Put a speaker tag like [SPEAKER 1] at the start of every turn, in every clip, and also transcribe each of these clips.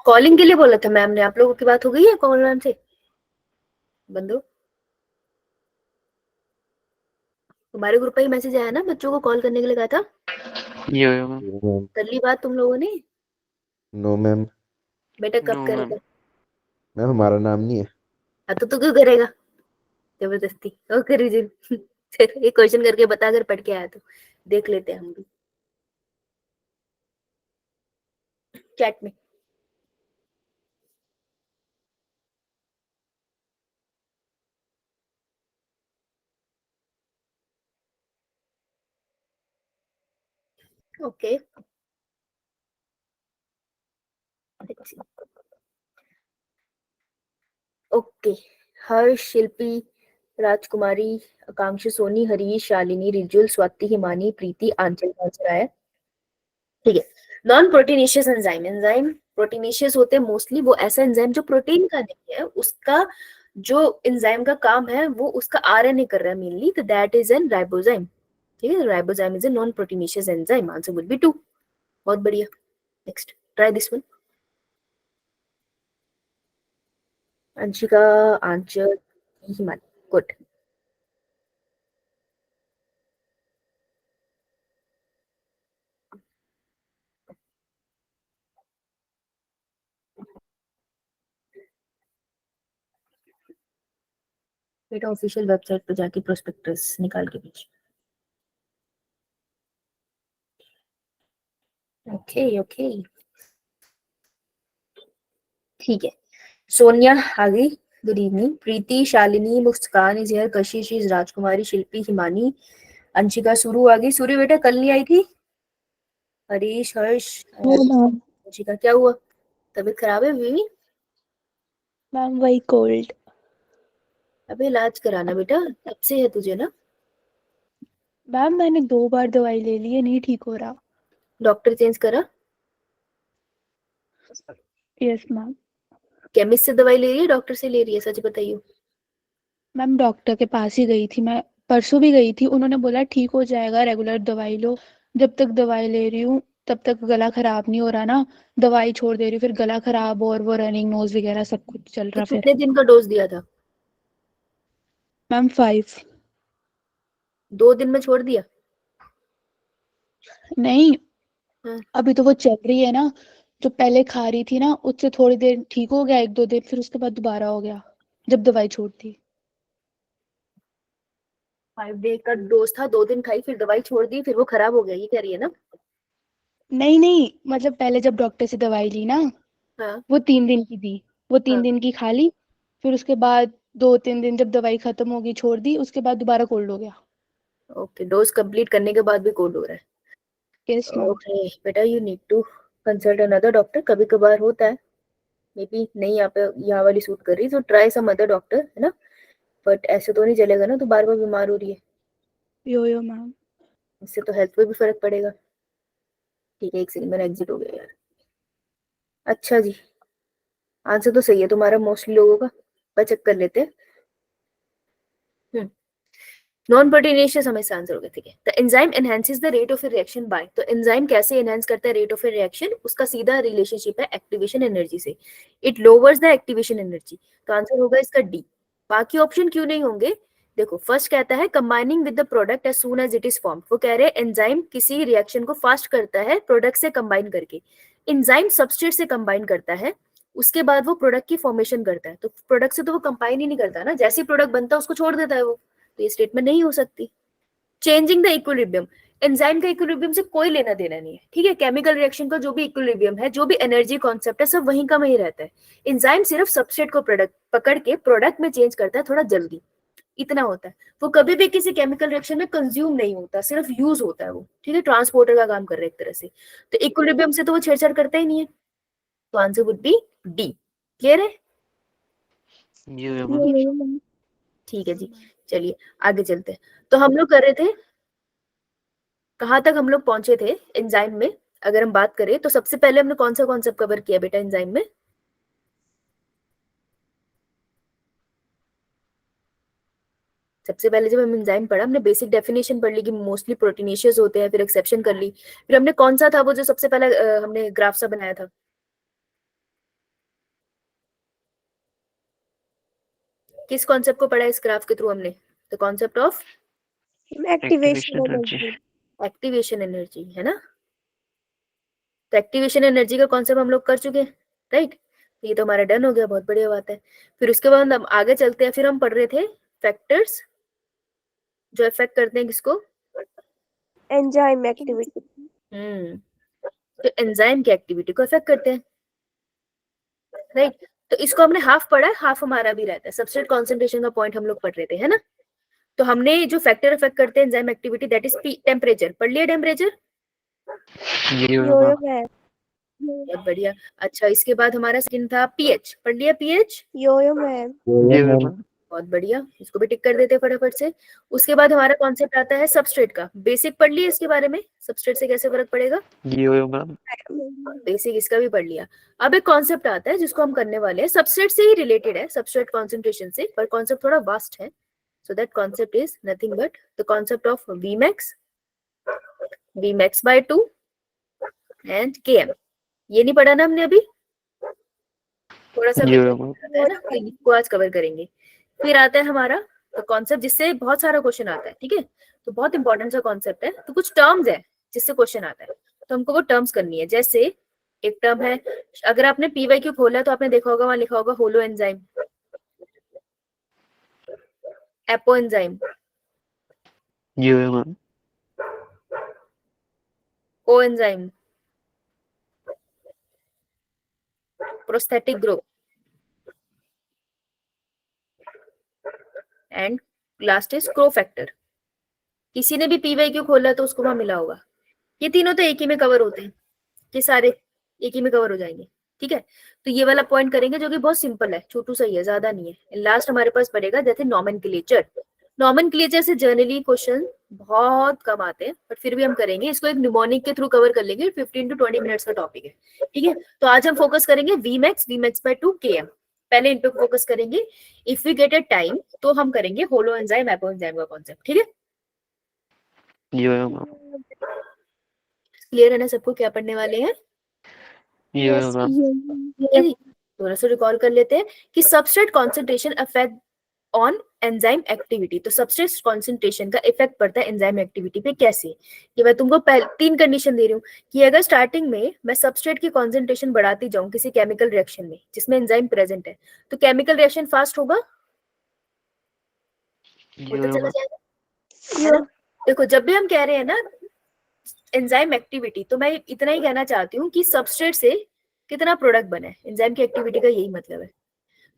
[SPEAKER 1] Calling के लिए बोला था मैम ने, आप लोगों की बात हो गई है कॉल मैम से? बंदो, तुम्हारे ग्रुप पे ही मैसेज आया ना, बच्चों को कॉल करने के लिए कहा था?
[SPEAKER 2] Yo ma'am.
[SPEAKER 1] कर ली बात तुम लोगों ने?
[SPEAKER 3] No ma'am.
[SPEAKER 1] बेटा कब
[SPEAKER 2] नो
[SPEAKER 1] करेगा?
[SPEAKER 2] मैम।
[SPEAKER 3] मैम हमारा नाम नहीं है।
[SPEAKER 1] हाँ तो तू क्यों करेगा जबरदस्ती? ओ करी जी। ये क्वेश्चन करके बता, अगर पढ़ के आया तो देख लेते हैं हम भी चैट में। Okay okay. हर्ष, शिल्पी, राजकुमारी, आकांक्षी, सोनी, हरीश, शालिनी, रिजुल, स्वाति, हिमानी, प्रीति, आंचल का आंसर आया। ठीक है। Non proteinaceous enzyme, enzyme proteinaceous होते हैं मोस्टली वो ऐसा एंजाइम जो प्रोटीन का नहीं है, उसका जो एंजाइम का काम है वो उसका आरएनए कर रहा है मेनली, तो दैट इज एन राइबोजाइम। ठीक है, ribozyme is a non proteinaceous enzyme. Answer would be 2। बहुत बढ़िया। Next, try this one. Anshika, Anchal, Himani, good. बेटा ऑफिशियल वेबसाइट पे जाके प्रोस्पेक्टस निकाल के भेज। ओके ओके, ठीक है। सोनिया आ गई, good evening. Preeti, Shalini, Muskan is here, Kashish is, राजकुमारी, शिल्पी, हिमानी, अंशिका, सुरु आ गई। सुरु बेटा कल नहीं आई थी? हरीश, हर्ष, अंशिका, क्या हुआ? तबीयत खराब है बीवी?
[SPEAKER 4] मैम वही कोल्ड।
[SPEAKER 1] अबे इलाज कराना बेटा, कब से है तुझे ना?
[SPEAKER 4] मैम मैंने 2 बार दवाई ले ली है, नहीं ठीक हो रहा।
[SPEAKER 1] डॉक्टर चेंज करा?
[SPEAKER 4] Yes ma'am.
[SPEAKER 1] केमिस्ट से दवाई ले रही है, डॉक्टर से ले रही है, सच बताइयो।
[SPEAKER 4] मैम डॉक्टर के पास ही गई थी मैं, परसों भी गई थी, उन्होंने बोला ठीक हो जाएगा, रेगुलर दवाई लो। जब तक दवाई ले रही हूँ तब तक गला खराब नहीं हो रहा ना, दवाई छोड़ दे रही हूँ फिर गला खराब और वो रनिंग नोज वगैरह सब कुछ चल
[SPEAKER 1] तो
[SPEAKER 4] रहा फिर।
[SPEAKER 1] कितने दिन का डोज दिया था?
[SPEAKER 4] मैम 5।
[SPEAKER 1] 2 दिन में छोड़ दिया?
[SPEAKER 4] नहीं,
[SPEAKER 1] हाँ।
[SPEAKER 4] अभी तो वो चल रही है ना, जो पहले खा रही थी ना उससे थोड़ी देर ठीक हो गया, 1-2 दिन, फिर उसके बाद दोबारा हो गया जब दवाई छोड़ दी।
[SPEAKER 1] 5 डे का डोज था, 2 दिन खाई, फिर दवाई छोड़ दी, फिर वो खराब हो गया, ये कह रही है ना?
[SPEAKER 4] नहीं नहीं, मतलब पहले जब डॉक्टर से दवाई ली ना,
[SPEAKER 1] हाँ
[SPEAKER 4] वो 3 दिन की दी, वो तीन
[SPEAKER 1] हाँ।
[SPEAKER 4] दिन की खा ली, फिर उसके बाद 2-3 दिन जब दवाई खत्म होगी छोड़ दी, उसके बाद दोबारा कोल्ड हो गया।
[SPEAKER 1] ओके, डोज कंप्लीट करने के बाद भी कोल्ड हो रहा
[SPEAKER 4] यस
[SPEAKER 1] है?
[SPEAKER 4] मैम।
[SPEAKER 1] ओके बेटा, you need to consult another doctor. कभी कभार होता है, मे बी नहीं यहाँ पे यहाँ वाली सूट कर रही, तो ट्राई सम अदर डॉक्टर, है ना? बट ऐसे तो नहीं चलेगा ना, तो बार बार बीमार हो रही है,
[SPEAKER 4] यो यो मैम।
[SPEAKER 1] इससे तो हेल्थ पे भी फर्क पड़ेगा। ठीक है, एक सेकंड, मेरा एग्जिट हो गया यार। अच्छा जी, आंसर तो सही है तुम्हारा मोस्टली लोगों का, पर चेक कर लेते हैं। नॉन प्रोटीनेशियस हमेशा आंसर हो गया, ठीक है। The enzyme enhances the rate of reaction by, तो एंजाइम कैसे एनहांस करता है रेट ऑफ रिएक्शन? उसका सीधा रिलेशनशिप है एक्टिवेशन एनर्जी से। It lowers the activation energy, तो आंसर होगा इसका डी। बाकी ऑप्शन क्यों नहीं होंगे? देखो, फर्स्ट कहता है combining with the product as soon as it is form, वो कह रहे हैं एंजाइम किसी रिएक्शन को फास्ट करता है प्रोडक्ट से कंबाइन करके। एंजाइम सबस्ट्रेट से कंबाइन करता है, उसके बाद वो प्रोडक्ट की फॉर्मेशन करता है, तो प्रोडक्ट से तो वो कंबाइन ही नहीं करता ना, जैसे ही प्रोडक्ट बनता है उसको छोड़ देता है वो, तो ये स्टेटमेंट नहीं हो सकती। चेंजिंग द इक्विलिब्रियम, एंजाइम का इक्विलिब्रियम से कोई लेना देना नहीं है, ठीक है। केमिकल रिएक्शन का जो भी इक्विलिब्रियम है, जो भी एनर्जी कॉन्सेप्ट है, सब वहीं का वहीं रहता है। एंजाइम सिर्फ सबस्ट्रेट को प्रोडक्ट पकड़ के प्रोडक्ट में चेंज करता है थोड़ा जल्दी, इतना होता है। वो कभी भी किसी केमिकल रिएक्शन में कंज्यूम नहीं होता, सिर्फ यूज होता है वो, ठीक है। ट्रांसपोर्टर का काम कर रहा है एक तरह से, तो इक्विलिब्रियम से तो वो छेड़छाड़ करता ही नहीं है, तो answer would B D. Clear है?
[SPEAKER 2] Yo ma'am.
[SPEAKER 1] ठीक है जी, चलिए आगे चलते हैं। तो हम लोग कर रहे थे, कहाँ तक हम लोग पहुंचे थे एंजाइम में? अगर हम बात करें तो सबसे पहले हमने कौन सा कॉन्सेप्ट कवर किया बेटा एंजाइम में? सबसे पहले जब हम एंजाइम पढ़ा, हमने बेसिक डेफिनेशन पढ़ ली कि मोस्टली प्रोटीनेशियस होते हैं, फिर एक्सेप्शन कर ली, फिर हमने कौन सा था वो जो सबसे पहले हमने ग्राफ सा बनाया था? किस कॉन्सेप्ट को पढ़ा है इस ग्राफ के थ्रू हमने? The concept of
[SPEAKER 2] activation energy.
[SPEAKER 1] Activation energy, है ना? तो एक्टिवेशन एनर्जी का कॉन्सेप्ट हम लोग कर चुके हैं, राइट? ये तो हमारा डन हो गया, बहुत बढ़िया बात है। फिर उसके बाद हम आगे चलते हैं, फिर हम पढ़ रहे थे फैक्टर्स जो इफेक्ट करते हैं किसको?
[SPEAKER 5] Enzyme activity.
[SPEAKER 1] तो एंजाइम की एक्टिविटी को इफेक्ट करते हैं, राइट? तो इसको हमने हाफ पढ़ा है, हाफ हमारा भी रहता है। सबस्ट्रेट कॉन्सेंट्रेशन का पॉइंट हम लोग पढ़ रहे थे, है ना? तो हमने जो फैक्टर इफेक्ट करते हैं enzyme activity, that is temperature. पढ़ लिया टेम्परेचर?
[SPEAKER 5] यो मैम।
[SPEAKER 1] बहुत बढ़िया। अच्छा, इसके बाद हमारा सेकंड था पीएच। पढ़ लिया पीएच?
[SPEAKER 5] यो मैम।
[SPEAKER 1] बहुत बढ़िया, इसको भी टिक कर देते फटाफट से। उसके बाद हमारा कॉन्सेप्ट आता है सबस्ट्रेट का। बेसिक पढ़ लिया इसके बारे में, सबस्ट्रेट से कैसे फर्क पड़ेगा? बेसिक इसका भी पढ़ लिया। अब एक कॉन्सेप्ट आता है जिसको हम करने वाले हैं, सबस्ट्रेट से ही रिलेटेड है, सबस्ट्रेट कॉन्सेंट्रेशन से, पर कॉन्सेप्ट थोड़ा वास्ट है। So that concept is nothing but the concept of Vmax by 2 and Km। ये नहीं पढ़ा ना हमने अभी? थोड़ा सा है ना, तो इसको आज कवर करेंगे। फिर आता है हमारा कॉन्सेप्ट जिससे बहुत सारा क्वेश्चन आता है, ठीक है? तो बहुत इंपॉर्टेंट सा कॉन्सेप्ट है। तो कुछ टर्म्स है जिससे क्वेश्चन आता है, तो हमको वो टर्म्स करनी है। जैसे एक टर्म है, अगर आपने पीवाईक्यू खोला तो आपने देखा होगा, वहां लिखा होगा होलो एंजाइम, एपो एंजाइम, को enzyme, prosthetic group and last is crow factor. किसी ने भी पीवाईक्यू खोला तो उसको वहां मिला होगा। ये तीनों तो एक ही में कवर होते हैं, ये सारे एक ही में कवर हो जाएंगे, ठीक है? तो ये वाला पॉइंट करेंगे जो कि बहुत सिंपल है, छोटू सा ही है, ज्यादा नहीं है। लास्ट हमारे पास पड़ेगा जैसे नॉमेनक्लेचर। नॉमेनक्लेचर से जनरली क्वेश्चन बहुत कम आते हैं, बट फिर भी हम करेंगे इसको, एक निमोनिक के थ्रू कवर कर लेंगे। 15 to 20 मिनट्स का टॉपिक है, ठीक है? तो आज हम फोकस करेंगे Vmax by 2 Km। पहले इन पे फोकस करेंगे। If we get a time तो हम करेंगे होलो एंजाइम, एपो एंजाइम का कॉन्सेप्ट, ठीक है? क्लियर है ना सबको क्या पढ़ने वाले हैं? थोड़ा सा रिकॉल कर लेते हैं कि substrate concentration affect on enzyme activity. तो सबस्ट्रेट कॉन्सेंट्रेशन का इफेक्ट पड़ता है एंजाइम एक्टिविटी पे कैसे? कि मैं तुमको तीन कंडीशन दे रही हूँ कि अगर स्टार्टिंग में मैं सबस्ट्रेट की कॉन्सेंट्रेशन बढ़ाती जाऊं किसी केमिकल रिएक्शन में जिसमें एंजाइम प्रेजेंट है, तो केमिकल रिएक्शन फास्ट होगा, होता चला जाएगा, है ना? देखो, जब भी हम कह रहे हैं ना एंजाइम एक्टिविटी, तो मैं इतना ही कहना चाहती हूँ कि सबस्ट्रेट से कितना प्रोडक्ट बना है, एंजाइम की एक्टिविटी का यही मतलब है।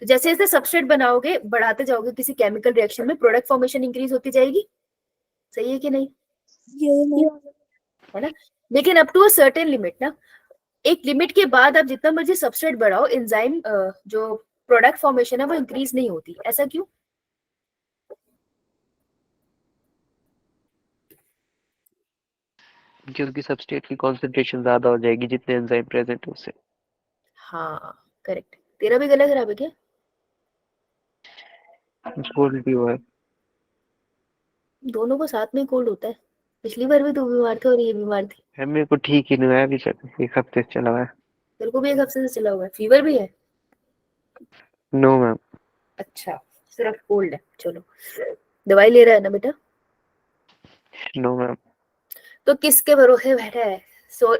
[SPEAKER 1] तो जैसे जैसे सबस्ट्रेट बनाओगे, बढ़ाते जाओगे किसी केमिकल रिएक्शन में, प्रोडक्ट फॉर्मेशन इंक्रीज होती जाएगी। सही है कि नहीं? है ना? लेकिन up to a certain limit ना, एक लिमिट के बाद आप जितना मर्जी सबस्ट्रेट बढ़ाओ, एंजाइम जो प्रोडक्ट फॉर्मेशन है वो इंक्रीज नहीं होती। ऐसा क्यों?
[SPEAKER 2] क्योंकि सबस्ट्रेट की कंसंट्रेशन ज्यादा हो जाएगी जितने एंजाइम प्रेजेंट है उससे।
[SPEAKER 1] हाँ करेक्ट। तेरा भी गला खराब है क्या?
[SPEAKER 2] कोल्ड भी हुआ है।
[SPEAKER 1] दोनों को साथ में कोल्ड होता है। पिछली बार भी तू बीमार था और ये बीमार थी।
[SPEAKER 2] है, मेरे को ठीक ही नहीं हुआ है अभी तक, एक हफ्ते से चला हुआ है।
[SPEAKER 1] तेरे को भी एक हफ्ते से चला हुआ है? फीवर भी है?
[SPEAKER 2] No ma'am.
[SPEAKER 1] अच्छा, सिर्फ कोल्ड है। चलो, दवाई ले रहा है ना बेटा?
[SPEAKER 2] No ma'am.
[SPEAKER 1] तो किसके भरोसे बैठा है?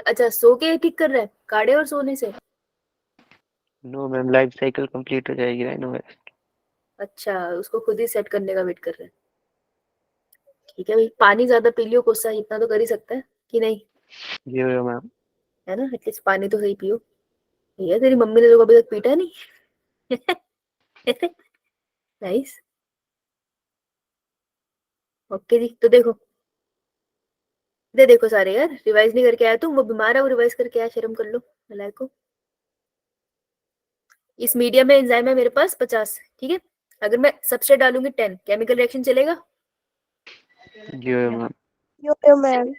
[SPEAKER 1] अच्छा, सो के ठीक कर रहा है काढ़े और सोने से?
[SPEAKER 2] No ma'am, life cycle complete हो जाएगी राइनो में।
[SPEAKER 1] अच्छा, उसको खुद ही सेट करने का वेट कर रहा है। ठीक है भाई, पानी ज्यादा पी लियो, कोसा इतना तो कर ही सकता है कि नहीं?
[SPEAKER 2] जी मैम।
[SPEAKER 1] है ना? एटलीस्ट पानी तो सही पियो। भैया तेरी मम्मी ने तो अभी तक पीटा नहीं। नाइस। ओके जी, तो देखो, देखो सारे यार, रिवाइज नहीं करके आया तुम, वो बीमार है वो रिवाइज करके आया, शर्म कर लो मलाई को। इस मीडियम में एंजाइम है मेरे पास 50, ठीक है? अगर मैं सबस्ट्रेट डालूंगी 10, केमिकल रिएक्शन चलेगा?
[SPEAKER 2] जी मैम।
[SPEAKER 5] मैम।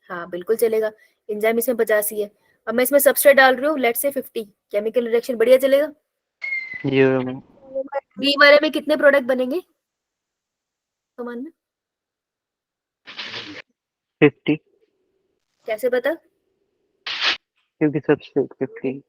[SPEAKER 1] हाँ बिल्कुल चलेगा। एंजाइम इसमें 50 ही है। अब मैं इसमें सबस्ट्रेट डाल रही हूँ, लेट्स से 50, केमिकल रिएक्शन बढ़िया चलेगा।
[SPEAKER 2] जी मैम।
[SPEAKER 1] बी वाले में कितने प्रोडक्ट बनेंगे सामान में?
[SPEAKER 2] 50,
[SPEAKER 1] कैसे पता?
[SPEAKER 2] क्योंकि सबस्ट्रेट 50।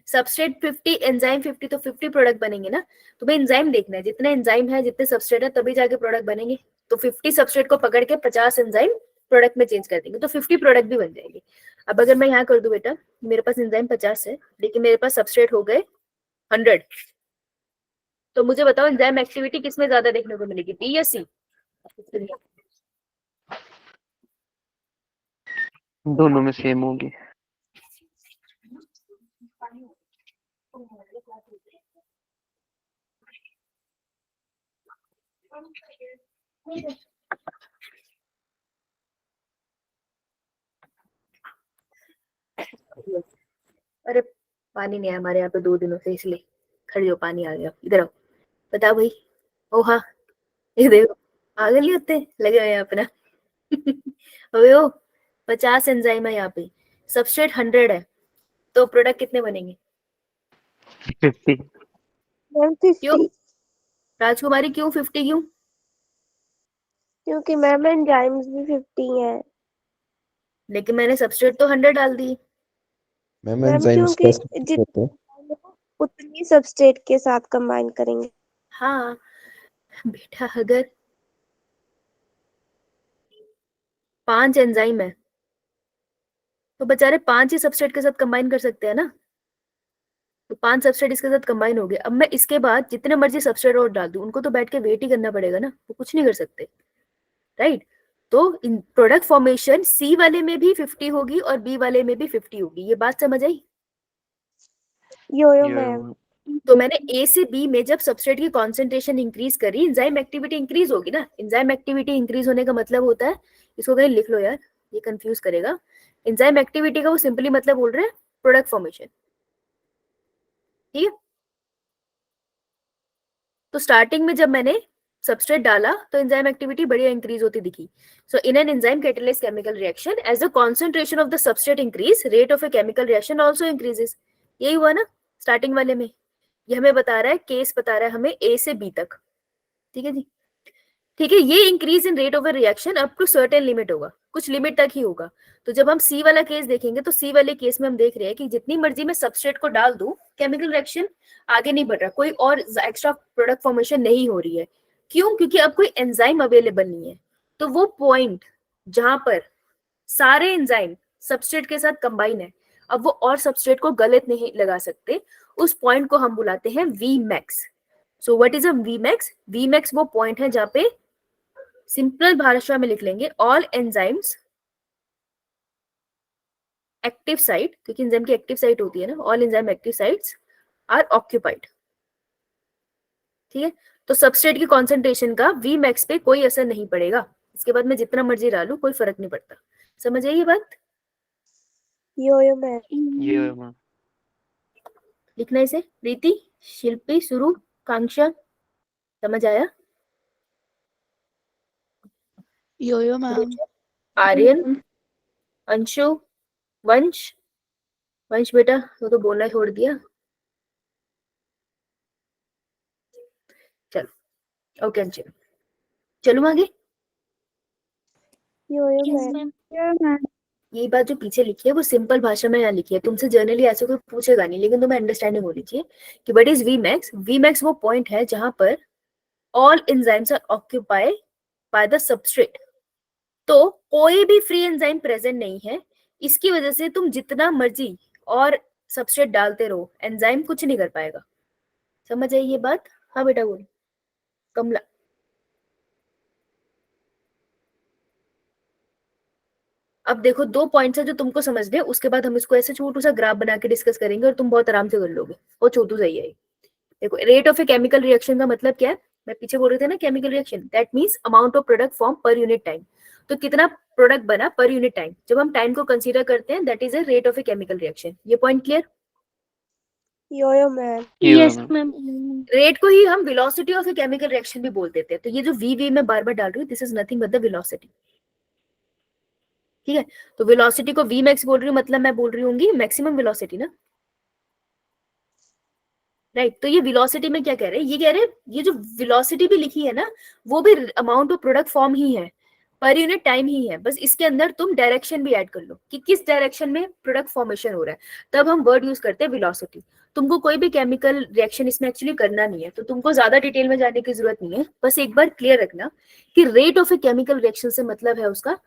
[SPEAKER 1] सबस्ट्रेट 50, एंजाइम 50, तो 50 प्रोडक्ट बनेंगे ना। तुम्हें एंजाइम देखना है, जितने एंजाइम है जितने सबस्ट्रेट है तभी जाके प्रोडक्ट बनेंगे। तो 50 सबस्ट्रेट को पकड़ के 50 एंजाइम प्रोडक्ट में चेंज कर देंगे तो 50 प्रोडक्ट भी बन जाएंगे। अब अगर मैं यहाँ कर दूं बेटा, मेरे पास एंजाइम 50 है लेकिन मेरे पास सबस्ट्रेट हो गए 100, तो मुझे बताओ एंजाइम एक्टिविटी किसमें ज्यादा देखने को मिलेगी, बी या सी?
[SPEAKER 2] दोनों में सेम होगी।
[SPEAKER 1] अरे पानी नहीं आया हमारे यहाँ पे 2 दिनों से, इसलिए खड़ी हो, पानी आ गया। इधर आओ, बताओ भाई। ओ हाँ, ये देखो आगे नहीं होते, लगे हुए हैं अपना। अबे ओ 50 एंजाइम है यहाँ पे, सबस्ट्रेट 100 है, तो प्रोडक्ट कितने बनेंगे?
[SPEAKER 2] 50।
[SPEAKER 5] मैम
[SPEAKER 1] क्यों
[SPEAKER 5] 50,
[SPEAKER 1] राजकुमारी, क्यों 50 क्यों?
[SPEAKER 5] क्योंकि मैम एंजाइम्स भी 50 हैं।
[SPEAKER 1] लेकिन मैंने सबस्ट्रेट तो 100 डाल दी।
[SPEAKER 3] मैम
[SPEAKER 5] मैम
[SPEAKER 3] एंजाइम्स
[SPEAKER 5] क्योंकि
[SPEAKER 3] स्पेसिफिक होते हैं।
[SPEAKER 5] उतनी सबस्ट्रेट के साथ कंबाइन करेंगे।
[SPEAKER 1] हाँ बेटा, अगर 5 एंजाइम है तो बेचारे 5 ही सबस्ट्रेट के साथ कंबाइन कर सकते हैं ना, तो 5 सबस्ट्रेट इसके साथ कंबाइन हो गए। अब मैं इसके बाद जितने मर्जी सबस्ट्रेट और डाल दूं, उनको तो बैठ के वेट ही करना पड़ेगा ना, वो कुछ नहीं कर सकते, राइट? तो इन प्रोडक्ट फॉर्मेशन सी वाले में भी 50 होगी और बी वाले में भी 50 होगी। ये बात समझ आई?
[SPEAKER 5] यो मैम।
[SPEAKER 1] तो मैंने ए से बी में जब सबस्ट्रेट की कॉन्सेंट्रेशन इंक्रीज करी, एंजाइम एक्टिविटी इंक्रीज होगी ना। एंजाइम एक्टिविटी इंक्रीज होने का मतलब होता है, इसको कहीं लिख लो यार, ये कंफ्यूज करेगा। एंजाइम एक्टिविटी का वो सिंपली मतलब बोल रहे हैं प्रोडक्ट फॉर्मेशन, ठीक है? तो स्टार्टिंग में जब मैंने सबस्ट्रेट डाला तो एंजाइम एक्टिविटी बढ़िया इंक्रीज होती दिखी। So in an enzyme catalyst chemical reaction as the concentration of the substrate increase, rate of a chemical reaction also increases. यही हुआ ना स्टार्टिंग वाले में। ये हमें बता रहा है, केस बता रहा है हमें ए से बी तक, ठीक है जी? ठीक है, ये increase in rate of a reaction up to certain limit होगा, कुछ लिमिट तक ही होगा। तो जब हम सी वाला केस देखेंगे तो सी वाले केस में हम देख रहे हैं कि जितनी मर्जी मैं सबस्ट्रेट को डाल दूं, केमिकल रिएक्शन आगे नहीं बढ़ रहा, कोई और एक्स्ट्रा प्रोडक्ट फॉर्मेशन नहीं हो रही है। क्यों? क्योंकि अब कोई एंजाइम अवेलेबल नहीं है। तो वो पॉइंट जहां पर सारे एंजाइम सबस्ट्रेट के साथ कंबाइन है, अब वो और सबस्ट्रेट को गलत नहीं लगा सकते, उस पॉइंट को हम बुलाते हैं V max. So what is a V max? V max वो पॉइंट है जहां पे, सिंपल भाषा में लिख लेंगे, ऑल एंजाइम्स एक्टिव साइट, क्योंकि एंजाइम की एक्टिव साइट होती है ना, all enzyme active sites are occupied, ठीक है? तो सबस्ट्रेट की कॉन्सेंट्रेशन का वी मैक्स पे कोई असर नहीं पड़ेगा, इसके बाद मैं जितना मर्जी डालू कोई फर्क नहीं पड़ता। समझ आई ये बात?
[SPEAKER 5] यो मैम।
[SPEAKER 1] लिखना इसे, प्रीति, शिल्पी, सुरु, कांक्षा, समझ आया?
[SPEAKER 4] Yo ma'am.
[SPEAKER 1] आर्यन, अंशु, वंश, वंश बेटा वो तो बोलना छोड़ दिया। चलो ओके अंशु, चलो आगे।
[SPEAKER 5] यो मैम।
[SPEAKER 1] ये बात जो पीछे लिखी है वो सिंपल भाषा में यहाँ लिखी है, तुमसे जनरली ऐसे कोई पूछेगा नहीं, लेकिन तुम्हें अंडरस्टैंडिंग होनी चाहिए कि what is V max. V max वो पॉइंट है जहां पर all enzymes are occupied by the substrate, तो कोई भी फ्री एंजाइम प्रेजेंट नहीं है। इसकी वजह से तुम जितना मर्जी और सबस्ट्रेट डालते रहो, एंजाइम कुछ नहीं कर पाएगा। समझ आई ये बात? हाँ बेटा बोल, कमला। अब देखो 2 पॉइंट्स है जो तुमको समझने हैं, उसके बाद हम इसको ऐसे छोटू सा ग्राफ बना के डिस्कस करेंगे और तुम बहुत आराम से कर लोगे। वो छोटू सही है। देखो rate of a chemical reaction का मतलब क्या है? मैं पीछे बोल रहे थे ना, chemical reaction that means amount of product form per unit time. तो कितना प्रोडक्ट बना पर यूनिट टाइम, जब हम टाइम को कंसीडर करते हैं, that is a rate of a chemical reaction. ये पॉइंट क्लियर?
[SPEAKER 5] यो मैम।
[SPEAKER 2] Yes ma'am.
[SPEAKER 1] रेट को ही हम velocity of a chemical reaction भी बोल देते हैं। तो ये जो वी मैं बार बार डाल रही हूँ, this is nothing but the velocity, ठीक है? तो वेलोसिटी को वी मैक्स बोल रही हूँ, मतलब मैं बोल रही हूँ मैक्सिमम वेलोसिटी ना, राइट? तो ये वेलोसिटी में क्या कह रहे हैं? ये कह रहे हैं ये जो वेलोसिटी भी लिखी है ना, वो भी अमाउंट ऑफ प्रोडक्ट फॉर्म ही है, पर यूनिट टाइम ही है, बस इसके अंदर तुम डायरेक्शन भी ऐड कर लो कि किस डायरेक्शन में प्रोडक्ट फॉर्मेशन हो रहा है, तब हम वर्ड यूज करते हैं वेलोसिटी। तुमको कोई भी केमिकल रिएक्शन इसमें एक्चुअली करना नहीं है, तो तुमको ज्यादा डिटेल में जाने की जरूरत नहीं है, बस एक बार क्लियर रखना कि rate of a chemical reaction से मतलब है उसका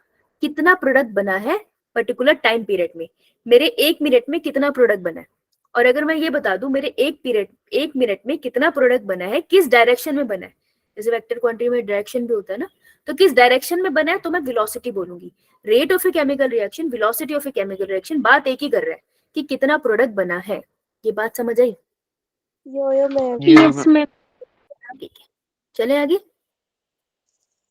[SPEAKER 1] कितना प्रोडक्ट बना है पर्टिकुलर टाइम पीरियड में। मेरे 1 मिनट में कितना प्रोडक्ट बना है, और अगर मैं ये बता दूं मेरे 1 मिनट में कितना प्रोडक्ट बना है, किस डायरेक्शन में बना है, जैसे वेक्टर क्वांटिटी में डायरेक्शन भी होता है ना, तो किस डायरेक्शन में बना है तो मैं वेलोसिटी बोलूंगी। Rate of a chemical reaction, velocity of a chemical reaction, बात एक ही कर रहा है कि कितना प्रोडक्ट बना है। ये बात समझ आई?
[SPEAKER 5] यो मैम।
[SPEAKER 2] Yes ma'am.
[SPEAKER 1] ठीक है, चले आगे।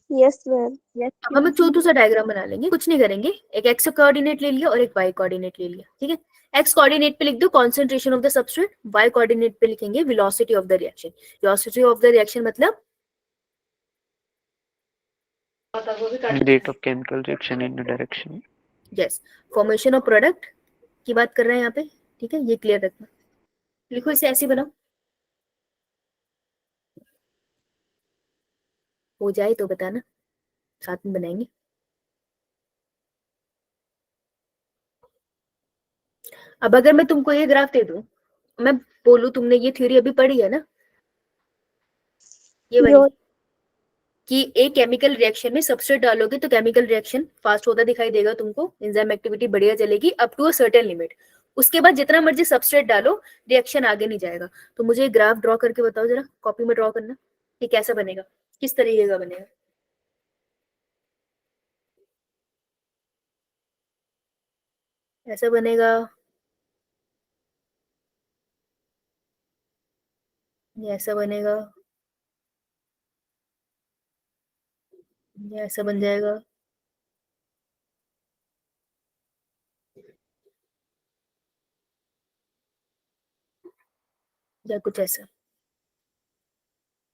[SPEAKER 5] Yes ma'am.
[SPEAKER 1] अब हम एक चौथू सा डायग्राम बना लेंगे, कुछ नहीं करेंगे, एक एक्स कोऑर्डिनेट ले लिया और एक वाई कोऑर्डिनेट ले लिया, ठीक है। एक्स कोऑर्डिनेट पे लिख दो concentration of the substrate, Y coordinate पे लिखेंगे velocity of the reaction. Velocity of the reaction मतलब
[SPEAKER 2] rate of chemical reaction in direction.
[SPEAKER 1] Yes, formation of product की बात कर रहे हैं यहाँ पे, ठीक है, ये क्लियर रखना। लिखो इसे ऐसे बनाओ, हो जाए तो बताना, साथ में बनाएंगे। अब अगर मैं तुमको ये ग्राफ दे दूं, मैं बोलूं तुमने ये थ्योरी अभी पढ़ी है ना, ये वाली,
[SPEAKER 5] यो
[SPEAKER 1] कि एक केमिकल रिएक्शन में सबस्ट्रेट डालोगे तो केमिकल रिएक्शन फास्ट होता दिखाई देगा तुमको, एंजाइम एक्टिविटी बढ़िया चलेगी up to a certain limit, उसके बाद जितना मर्जी सबस्ट्रेट डालो रिएक्शन आगे नहीं जाएगा। तो मुझे ग्राफ ड्रॉ करके बताओ जरा, कॉपी में ड्रॉ करना कि कैसा बनेगा, किस तरीके का बनेगा। ऐसा बनेगा, ये ऐसा बनेगा, ये ऐसा बन जाएगा, या कुछ ऐसा।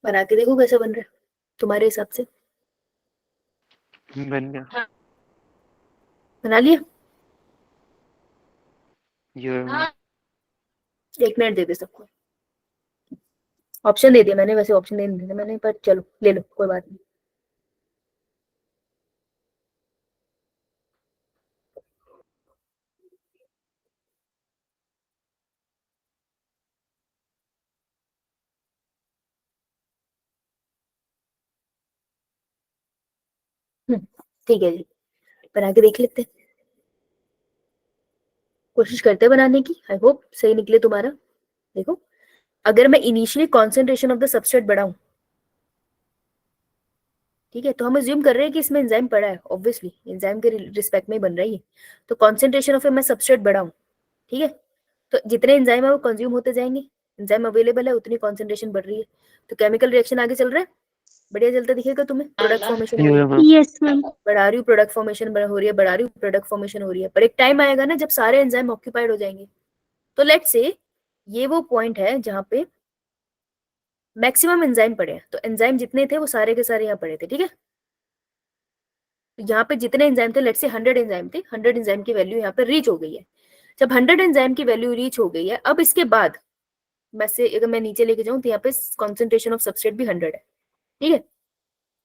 [SPEAKER 1] बना के देखो कैसा बन रहा है तुम्हारे हिसाब से।
[SPEAKER 2] बन गया।
[SPEAKER 1] बना लिया?
[SPEAKER 2] ये
[SPEAKER 1] 1 मिनट दे दे सबको, ऑप्शन दे दिया मैंने, वैसे ऑप्शन नहीं दिया मैंने, पर चलो ले लो, कोई बात नहीं। ठीक है जी, बना के देख लेते हैं, कोशिश करते हैं बनाने की, आई होप सही निकले तुम्हारा। देखो, अगर मैं initially concentration of the substrate बढ़ाऊं, ठीक है, तो हम अज्यूम कर रहे हैं कि इसमें एंजाइम पड़ा है, ऑब्वियसली एंजाइम के रिस्पेक्ट में ही बन रही है, तो कॉन्सेंट्रेशन ऑफ ए मैं सबस्ट्रेट बढ़ाऊं, ठीक है, तो जितने एंजाइम है वो कंज्यूम होते जाएंगे, एंजाइम अवेलेबल है उतनी कॉन्सेंट्रेशन बढ़ रही है, तो केमिकल रिएक्शन आगे चल रहा है, बढ़िया चलता दिखेगा तुम्हें, प्रोडक्ट फॉर्मेशन हो रही है,
[SPEAKER 5] यस मैम।
[SPEAKER 1] बढ़ा रही हूँ प्रोडक्ट फॉर्मेशन हो रही है, बढ़ा रही हूँ प्रोडक्ट फॉर्मेशन हो रही है, पर एक टाइम आएगा ना जब सारे एंजाइम ऑक्यूपाइड हो जाएंगे। तो लेट्स से ये वो पॉइंट है जहां पे मैक्सिमम एंजाइम पड़े हैं, तो एंजाइम जितने थे वो सारे के सारे यहाँ पड़े थे, ठीक है, तो यहाँ पे जितने एंजाइम थे, लेट्स से 100 एंजाइम थे, 100 एंजाइम की वैल्यू यहाँ पे रीच हो गई है। जब 100 एंजाइम की वैल्यू रीच हो गई है, अब इसके बाद वैसे अगर मैं नीचे लेके जाऊं तो यहाँ पे कॉन्सेंट्रेशन ऑफ सबस्ट्रेट भी 100 है, ठीक है,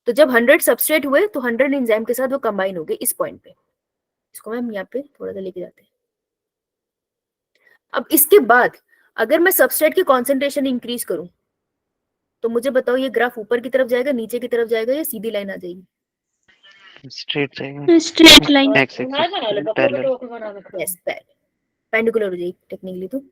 [SPEAKER 1] तो जब 100 सबस्ट्रेट हुए तो 100 एंजाइम के साथ वो कंबाइन हो गए इस पॉइंट पे, इसको मैं यहाँ पे थोड़ा सा लेके जाते हैं। अब इसके बाद अगर मैं सबस्ट्रेट की कॉन्सेंट्रेशन इंक्रीज करूं, तो मुझे बताओ ये ग्राफ ऊपर की तरफ जाएगा, नीचे की तरफ जाएगा, या सीधी लाइन आ जाएगी?
[SPEAKER 2] स्ट्रेट जाएगा।
[SPEAKER 5] Straight line.
[SPEAKER 2] X axis parallel.
[SPEAKER 1] Yes, perpendicular हो जाएगी टेक्निकली। तो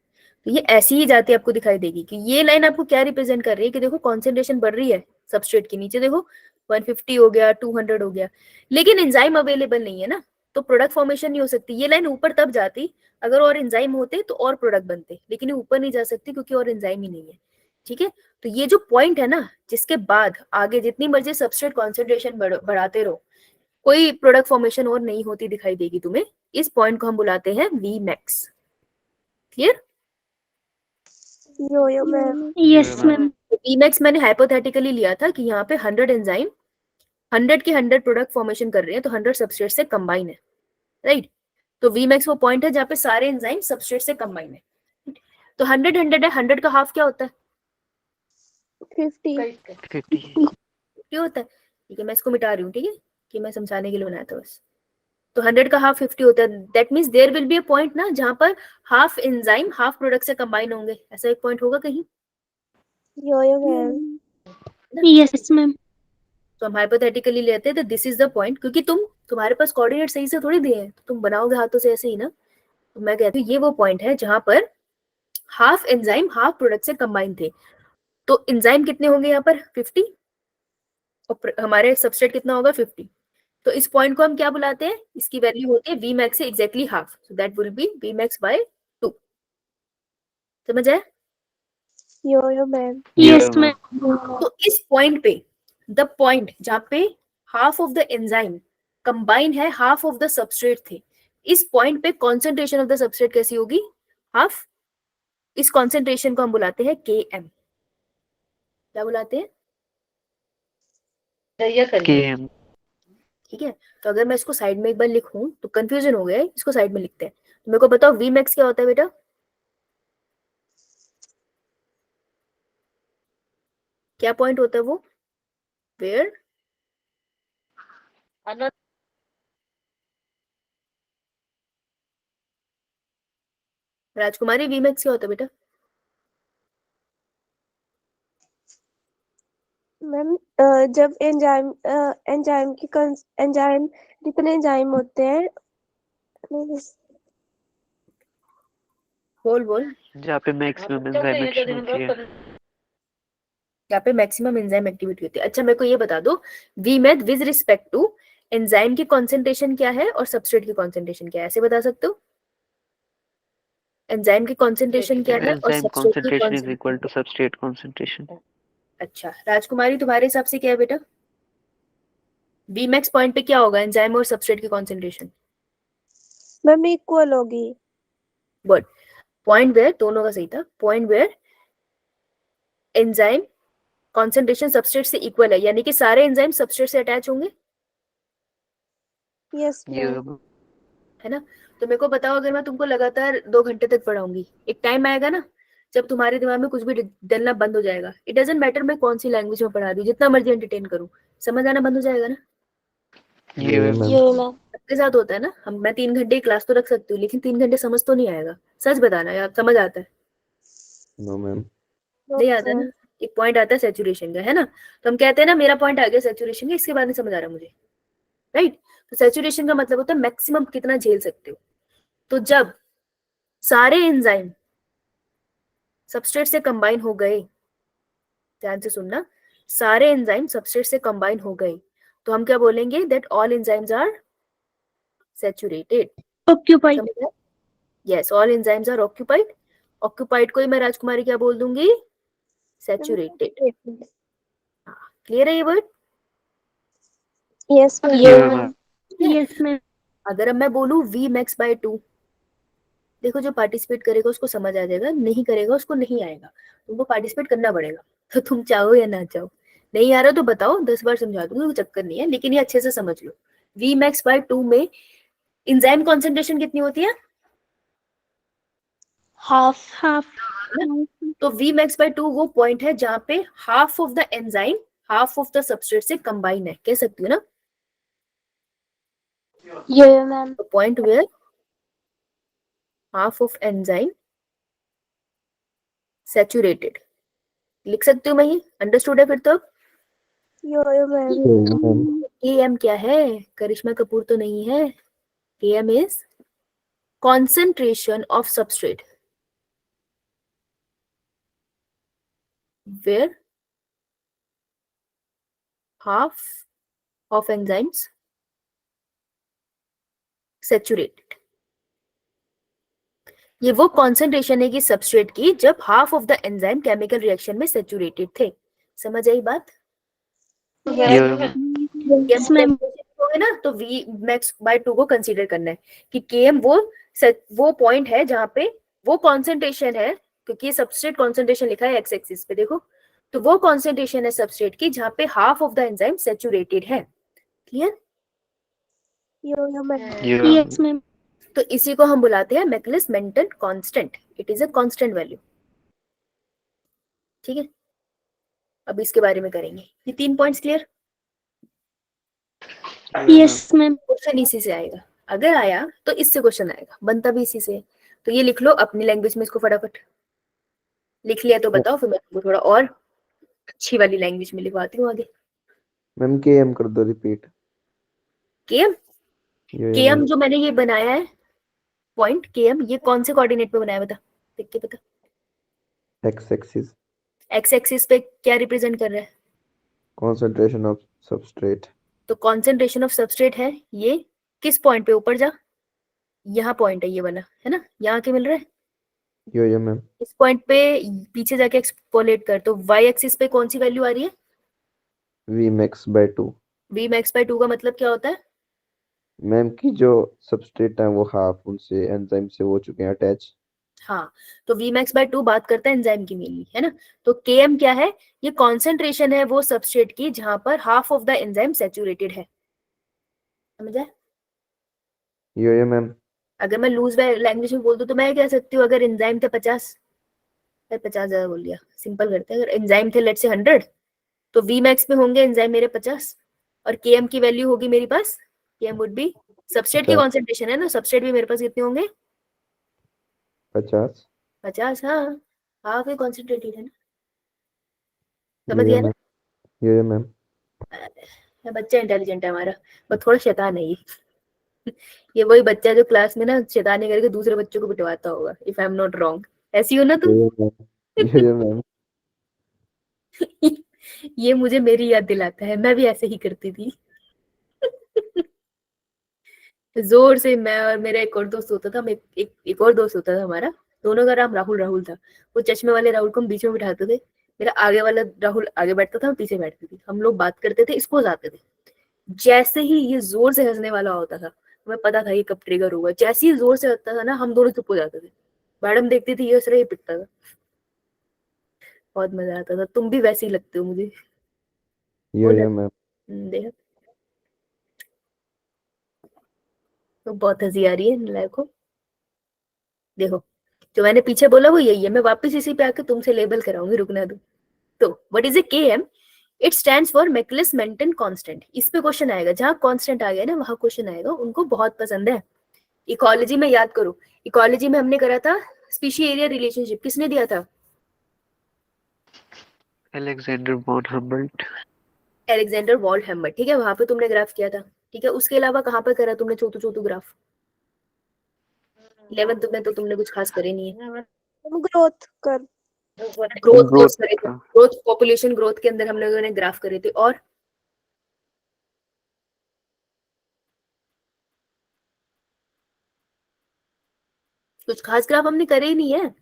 [SPEAKER 1] ये ऐसी ही जाती आपको दिखाई देगी कि ये लाइन आपको क्या रिप्रेजेंट कर रही है कि देखो कॉन्सेंट्रेशन बढ़ रही है सबस्ट्रेट के नीचे, देखो 150 हो गया, 200 हो गया, लेकिन एंजाइम अवेलेबल नहीं है ना, तो प्रोडक्ट फॉर्मेशन नहीं हो सकती। ये लाइन ऊपर तब जाती अगर और एंजाइम होते तो और प्रोडक्ट बनते, लेकिन ये ऊपर नहीं जा सकती क्योंकि और एंजाइम ही नहीं है, ठीक है। तो ये जो पॉइंट है ना, जिसके बाद आगे जितनी मर्जी सबस्ट्रेट कॉन्सेंट्रेशन बढ़ाते रहो, कोई प्रोडक्ट फॉर्मेशन और नहीं होती दिखाई देगी तुम्हें, इस पॉइंट को हम बुलाते हैं वी मैक्स। क्लियर?
[SPEAKER 5] यो ma'am.
[SPEAKER 2] Yes ma'am.
[SPEAKER 1] V max मैंने हाइपोथेटिकली लिया था कि यहाँ पे 100 एंजाइम 100 के 100 प्रोडक्ट फॉर्मेशन कर रहे हैं, तो 100 सबस्ट्रेट से कंबाइन है, राइट। तो वी मैक्स वो पॉइंट है जहाँ पे सारे एंजाइम सबस्ट्रेट से कंबाइन है। तो 100 100 है, 100 का हाफ क्या होता है?
[SPEAKER 5] 50।
[SPEAKER 2] 50।
[SPEAKER 1] क्या होता है? ठीक है, मैं इसको मिटा रही हूँ, ठीक है, कि मैं समझाने के लिए बनाया था बस। तो 100 का हाफ 50 होता है, that means there will be a point ना जहां पर हाफ एंजाइम हाफ प्रोडक्ट से कंबाइन होंगे, ऐसा एक पॉइंट होगा कहीं
[SPEAKER 5] यो मैम।
[SPEAKER 6] Yes ma'am.
[SPEAKER 1] तो हम हाइपोथेटिकली लेते हैं तो दिस इज द पॉइंट, क्योंकि तुम्हारे पास कोऑर्डिनेट सही से थोड़ी दिए हैं, तो तुम बनाओगे हाथों से ऐसे ही ना। तो मैं कहती हूँ ये वो पॉइंट है जहां पर हाफ एंजाइम हाफ प्रोडक्ट से कंबाइन थे। तो एंजाइम कितने होंगे यहाँ पर 50 और हमारे सबस्ट्रेट कितना होगा 50। तो इस पॉइंट को हम क्या बुलाते हैं, इसकी वैल्यू होती है वी मैक्स से exactly half, so that will be V max by 2। समझ आया?
[SPEAKER 5] Yo ma'am.
[SPEAKER 6] Yes ma'am.
[SPEAKER 1] तो इस पॉइंट पे, द पॉइंट जहाँ पे half of the enzyme combine है हाफ ऑफ द सबस्ट्रेट थे, इस पॉइंट पे कॉन्सेंट्रेशन ऑफ द सबस्ट्रेट कैसी होगी, हाफ। इस कॉन्सेंट्रेशन को हम बुलाते हैं Km। क्या बुलाते हैं?
[SPEAKER 2] KM।
[SPEAKER 1] ठीक है, तो अगर मैं इसको साइड में एक बार लिखूं तो कंफ्यूजन हो गया है, इसको साइड में लिखते हैं। तो मेरे को बताओ वी मैक्स क्या होता है बेटा? क्या पॉइंट होता है वो, वेयर राजकुमारी वी मैक्स क्या होता है बेटा?
[SPEAKER 5] मैम जब एंजाइम एंजाइम जितने एंजाइम होते हैं, नहीं,
[SPEAKER 1] बोल बोल।
[SPEAKER 2] जहाँ पे मैक्सिमम एंजाइम एक्शन होती है।
[SPEAKER 1] यहाँ पे मैक्सिमम एंजाइम एक्टिविटी होती है। अच्छा मेरे को ये बता दो, वी मैथ विद रिस्पेक्ट टू एंजाइम की कॉन्सेंट्रेशन क्या है और सबस्ट्रेट की कॉन्सेंट्रेशन क्या है, ऐसे बता सकते हो? एंजाइम की कॉन्सेंट्रेशन क्या है और
[SPEAKER 2] एंजाइम
[SPEAKER 1] सबस्ट्रेट की
[SPEAKER 2] concentration is equal
[SPEAKER 1] concentration.
[SPEAKER 2] to substrate concentration।
[SPEAKER 1] अच्छा राजकुमारी तुम्हारे हिसाब से क्या है बेटा, वी मैक्स पॉइंट पे क्या होगा एंजाइम और सबस्ट्रेट की कॉन्सेंट्रेशन?
[SPEAKER 5] मैम इक्वल होगी।
[SPEAKER 1] गुड, पॉइंट वेयर, दोनों का सही था, point where enzyme concentration substrate से इक्वल है, यानी कि सारे एंजाइम सबस्ट्रेट से अटैच होंगे,
[SPEAKER 5] यस
[SPEAKER 2] ये
[SPEAKER 5] मैम।
[SPEAKER 1] है ना? तो मेरे को बताओ, अगर मैं तुमको लगातार 2 घंटे तक पढ़ाऊंगी, एक टाइम आएगा ना जब तुम्हारे दिमाग में कुछ भी डलना बंद हो जाएगा। इट डजेंट मैटर मैं कौन सी लैंग्वेज में पढ़ा रही हूँ, जितना मर्जी एंटरटेन करूँ, समझ आना बंद हो जाएगा ना।
[SPEAKER 2] ये
[SPEAKER 3] मैम।
[SPEAKER 5] यो मैम।
[SPEAKER 1] सबके साथ होता है ना, मैं 3 घंटे क्लास तो रख सकती हूँ लेकिन 3 घंटे समझ तो नहीं आएगा। सच बताना यार, समझ आता है?
[SPEAKER 3] No ma'am.
[SPEAKER 1] नहीं आता ना। एक पॉइंट आता है सैचुरेशन का, है ना? तो हम कहते हैं ना मेरा पॉइंट आ गया सैचुरेशन का, इसके बाद नहीं समझ आ रहा मुझे, राइट? तो सैचुरेशन का मतलब होता है मैक्सिमम कितना झेल सकते हो। तो जब सारे एंजाइम सबस्ट्रेट से कंबाइन हो गए, ध्यान से सुनना, सारे एंजाइम सबस्ट्रेट से कंबाइन हो गए, तो हम क्या बोलेंगे, that all enzymes are saturated.
[SPEAKER 6] Occupied.
[SPEAKER 1] Yes, all enzymes are occupied. Occupied को ही मैं राजकुमारी क्या बोल दूंगी, सैचुरेटेड। क्लियर है ये वर्ड?
[SPEAKER 5] यस
[SPEAKER 2] ये
[SPEAKER 5] मैम।
[SPEAKER 6] Yes ma'am.
[SPEAKER 1] अगर अब मैं बोलूं वी मैक्स बाय 2, देखो जो पार्टिसिपेट करेगा उसको समझ आ जाएगा, नहीं करेगा उसको नहीं आएगा, तुमको पार्टिसिपेट करना पड़ेगा। तो तुम चाहो या ना चाहो, नहीं आ रहा तो बताओ, 10 बार समझा दूंगी, कोई चक्कर नहीं है, लेकिन ये अच्छे से समझ लो। वी मैक्स बाय 2 में एंजाइम कॉन्सेंट्रेशन कितनी होती है,
[SPEAKER 6] हाफ।
[SPEAKER 1] तो वी मैक्स बाय 2 वो पॉइंट है जहां पे half of the enzyme half of the substrate से कंबाइन है, कह सकती हो ना?
[SPEAKER 6] Yo ma'am.
[SPEAKER 1] तो point where half of enzyme saturated, लिख सकती हूँ मैं ये, अंडरस्टूड है फिर तो?
[SPEAKER 5] यो मैम।
[SPEAKER 1] Km क्या है, करिश्मा कपूर तो नहीं है। Km is concentration of substrate where half of enzymes saturated। ये वो कॉन्सेंट्रेशन है कि सबस्ट्रेट की जब half of the enzyme chemical reaction में सैचुरेटेड थे। समझ आई बात?
[SPEAKER 6] Yes ma'am.
[SPEAKER 1] होगे ना, तो वी मैक्स बाय 2 को कंसीडर करना है कि Km वो पॉइंट है जहां पे वो कॉन्सेंट्रेशन है, क्योंकि सबस्ट्रेट कॉन्सेंट्रेशन लिखा है एक्स एक्सिस पे, देखो, तो वो कॉन्सेंट्रेशन है सबस्ट्रेट की जहां पे half of the enzyme saturated है। क्लियर?
[SPEAKER 5] यो मैम।
[SPEAKER 6] Yes ma'am.
[SPEAKER 1] तो इसी को हम बुलाते हैं Michaelis Menten constant, it is a constant value. ठीक है, अब इसके बारे में करेंगे, ये 3 points clear?
[SPEAKER 6] Yes, ma'am.
[SPEAKER 1] Question इसी से आएगा, अगर आया तो इससे क्वेश्चन आएगा, बनता भी इसी से। तो ये लिख लो अपनी लैंग्वेज में, इसको फटाफट लिख लिया तो बताओ, फिर मैं तुमको थोड़ा और अच्छी वाली लैंग्वेज में लिखवाती हूँ आगे।
[SPEAKER 3] मैम केएम कर दो रिपीट।
[SPEAKER 1] केएम,
[SPEAKER 3] यो यो
[SPEAKER 1] केएम
[SPEAKER 3] मैम।
[SPEAKER 1] जो मैंने ये बनाया है पॉइंट केएम, ये कौन से कोऑर्डिनेट पे बनाया है बता, देख के बता।
[SPEAKER 3] X axis.
[SPEAKER 1] एक्स एक्सिस पे क्या रिप्रेजेंट कर रहा है?
[SPEAKER 3] Concentration of substrate.
[SPEAKER 1] तो कॉन्सेंट्रेशन ऑफ सबस्ट्रेट है ये, किस पॉइंट पे, ऊपर जा, यहाँ पॉइंट है ये वाला, है ना, यहाँ के मिल रहा है,
[SPEAKER 3] यो यो मैम।
[SPEAKER 1] इस पॉइंट पे पीछे जाके एक्सपोलेट कर, तो वाई एक्सिस पे कौन सी वैल्यू आ रही है?
[SPEAKER 3] V max by 2।
[SPEAKER 1] V max by 2 का मतलब क्या होता है?
[SPEAKER 3] मैम की जो सबस्ट्रेट है वो हाफ उनसे एंजाइम से हो चुके हैं अटैच।
[SPEAKER 1] हाँ, तो वी मैक्स बाय 2 बात करता है एंजाइम की मेनली, है ना। तो केएम क्या है? ये कॉन्सेंट्रेशन है वो सबस्ट्रेट की जहां पर half of the enzyme saturated है, समझ आया?
[SPEAKER 3] यो यो मैम।
[SPEAKER 1] अगर मैं लूज लैंग्वेज में बोल दूं तो मैं कह सकती हूँ, अगर एंजाइम थे 50, 50 ज्यादा बोल दिया, सिंपल करते हैं, अगर एंजाइम थे लेट्स से 100, तो वी मैक्स पे होंगे एंजाइम मेरे 50, और केएम की वैल्यू होगी मेरे पास, केएम वुड बी सबस्ट्रेट की
[SPEAKER 3] 50।
[SPEAKER 1] कॉन्सेंट्रेशन है ना, सबस्ट्रेट भी मेरे पास कितने होंगे?
[SPEAKER 3] 50।
[SPEAKER 1] 50, हाँ, हाफ है कॉन्सेंट्रेटेड, है ना,
[SPEAKER 3] यो
[SPEAKER 1] समझ
[SPEAKER 3] यो
[SPEAKER 1] गया ना।
[SPEAKER 3] मैम। यो यो मैम।
[SPEAKER 1] बच्चा इंटेलिजेंट है हमारा, पर थोड़ा शैतान है ये वही बच्चा जो क्लास में ना शैतानी करके दूसरे बच्चों को पिटवाता होगा, if I am not wrong, ऐसी हो ना
[SPEAKER 3] यो
[SPEAKER 1] तुम।
[SPEAKER 3] यो मैम। यो यो मैम।
[SPEAKER 1] ये मुझे मेरी याद दिलाता है, मैं भी ऐसे ही करती थी। जोर से, मैं और मेरा एक और दोस्त होता था, हम एक और दोस्त होता था हमारा, दोनों का नाम राहुल राहुल था। वो चश्मे वाले राहुल को हम बीच में बिठाते थे, मेरा आगे वाला राहुल आगे बैठता था, मैं पीछे बैठती थी, हम लोग बात करते थे, इसको जाते थे। जैसे ही ये जोर से हंसने वाला होता था, हमें पता था ये कब ट्रिगर होगा, जैसे ही जोर से हंसता था ना, हम दोनों चुप हो जाते थे, मैडम देखती थी ये हंस रहा है, ये पिटता था, बहुत मजा आता था। तुम भी वैसे ही लगते हो मुझे,
[SPEAKER 3] यो
[SPEAKER 1] बोला।
[SPEAKER 3] यो मैम।
[SPEAKER 1] देखा, तो बहुत हंसी आ रही है नालायक। देखो, जो मैंने पीछे बोला वो यही है, मैं वापस इसी पे आके तुमसे लेबल कराऊंगी, रुकना दो। तो what is a KM? It stands for Michaelis Menten constant. इस पे क्वेश्चन आएगा, जहां कांस्टेंट आ गया ना वहां क्वेश्चन आएगा, उनको बहुत पसंद है। इकोलॉजी में याद करो, इकोलॉजी में हमने करा था स्पीशी एरिया रिलेशनशिप, किसने दिया था?
[SPEAKER 2] Alexander von Humboldt.
[SPEAKER 1] एलेक्जेंडर वॉल्ड हेम्बर, ठीक है, वहां पे तुमने ग्राफ किया था, ठीक है। उसके अलावा कहाँ पे करा तुमने चोतू चोतू ग्राफ? 11th में तो तुमने कुछ खास करे नहीं है।
[SPEAKER 5] ग्रोथ कर
[SPEAKER 1] ग्रोथ
[SPEAKER 2] ग्रोथ
[SPEAKER 1] कोर्स करे थे,
[SPEAKER 2] का।
[SPEAKER 1] ग्रोथ पॉपुलेशन ग्रोथ के अंदर हम लोगों ने ग्राफ करे थे, और कुछ खास ग्राफ हमने करे ही नहीं है।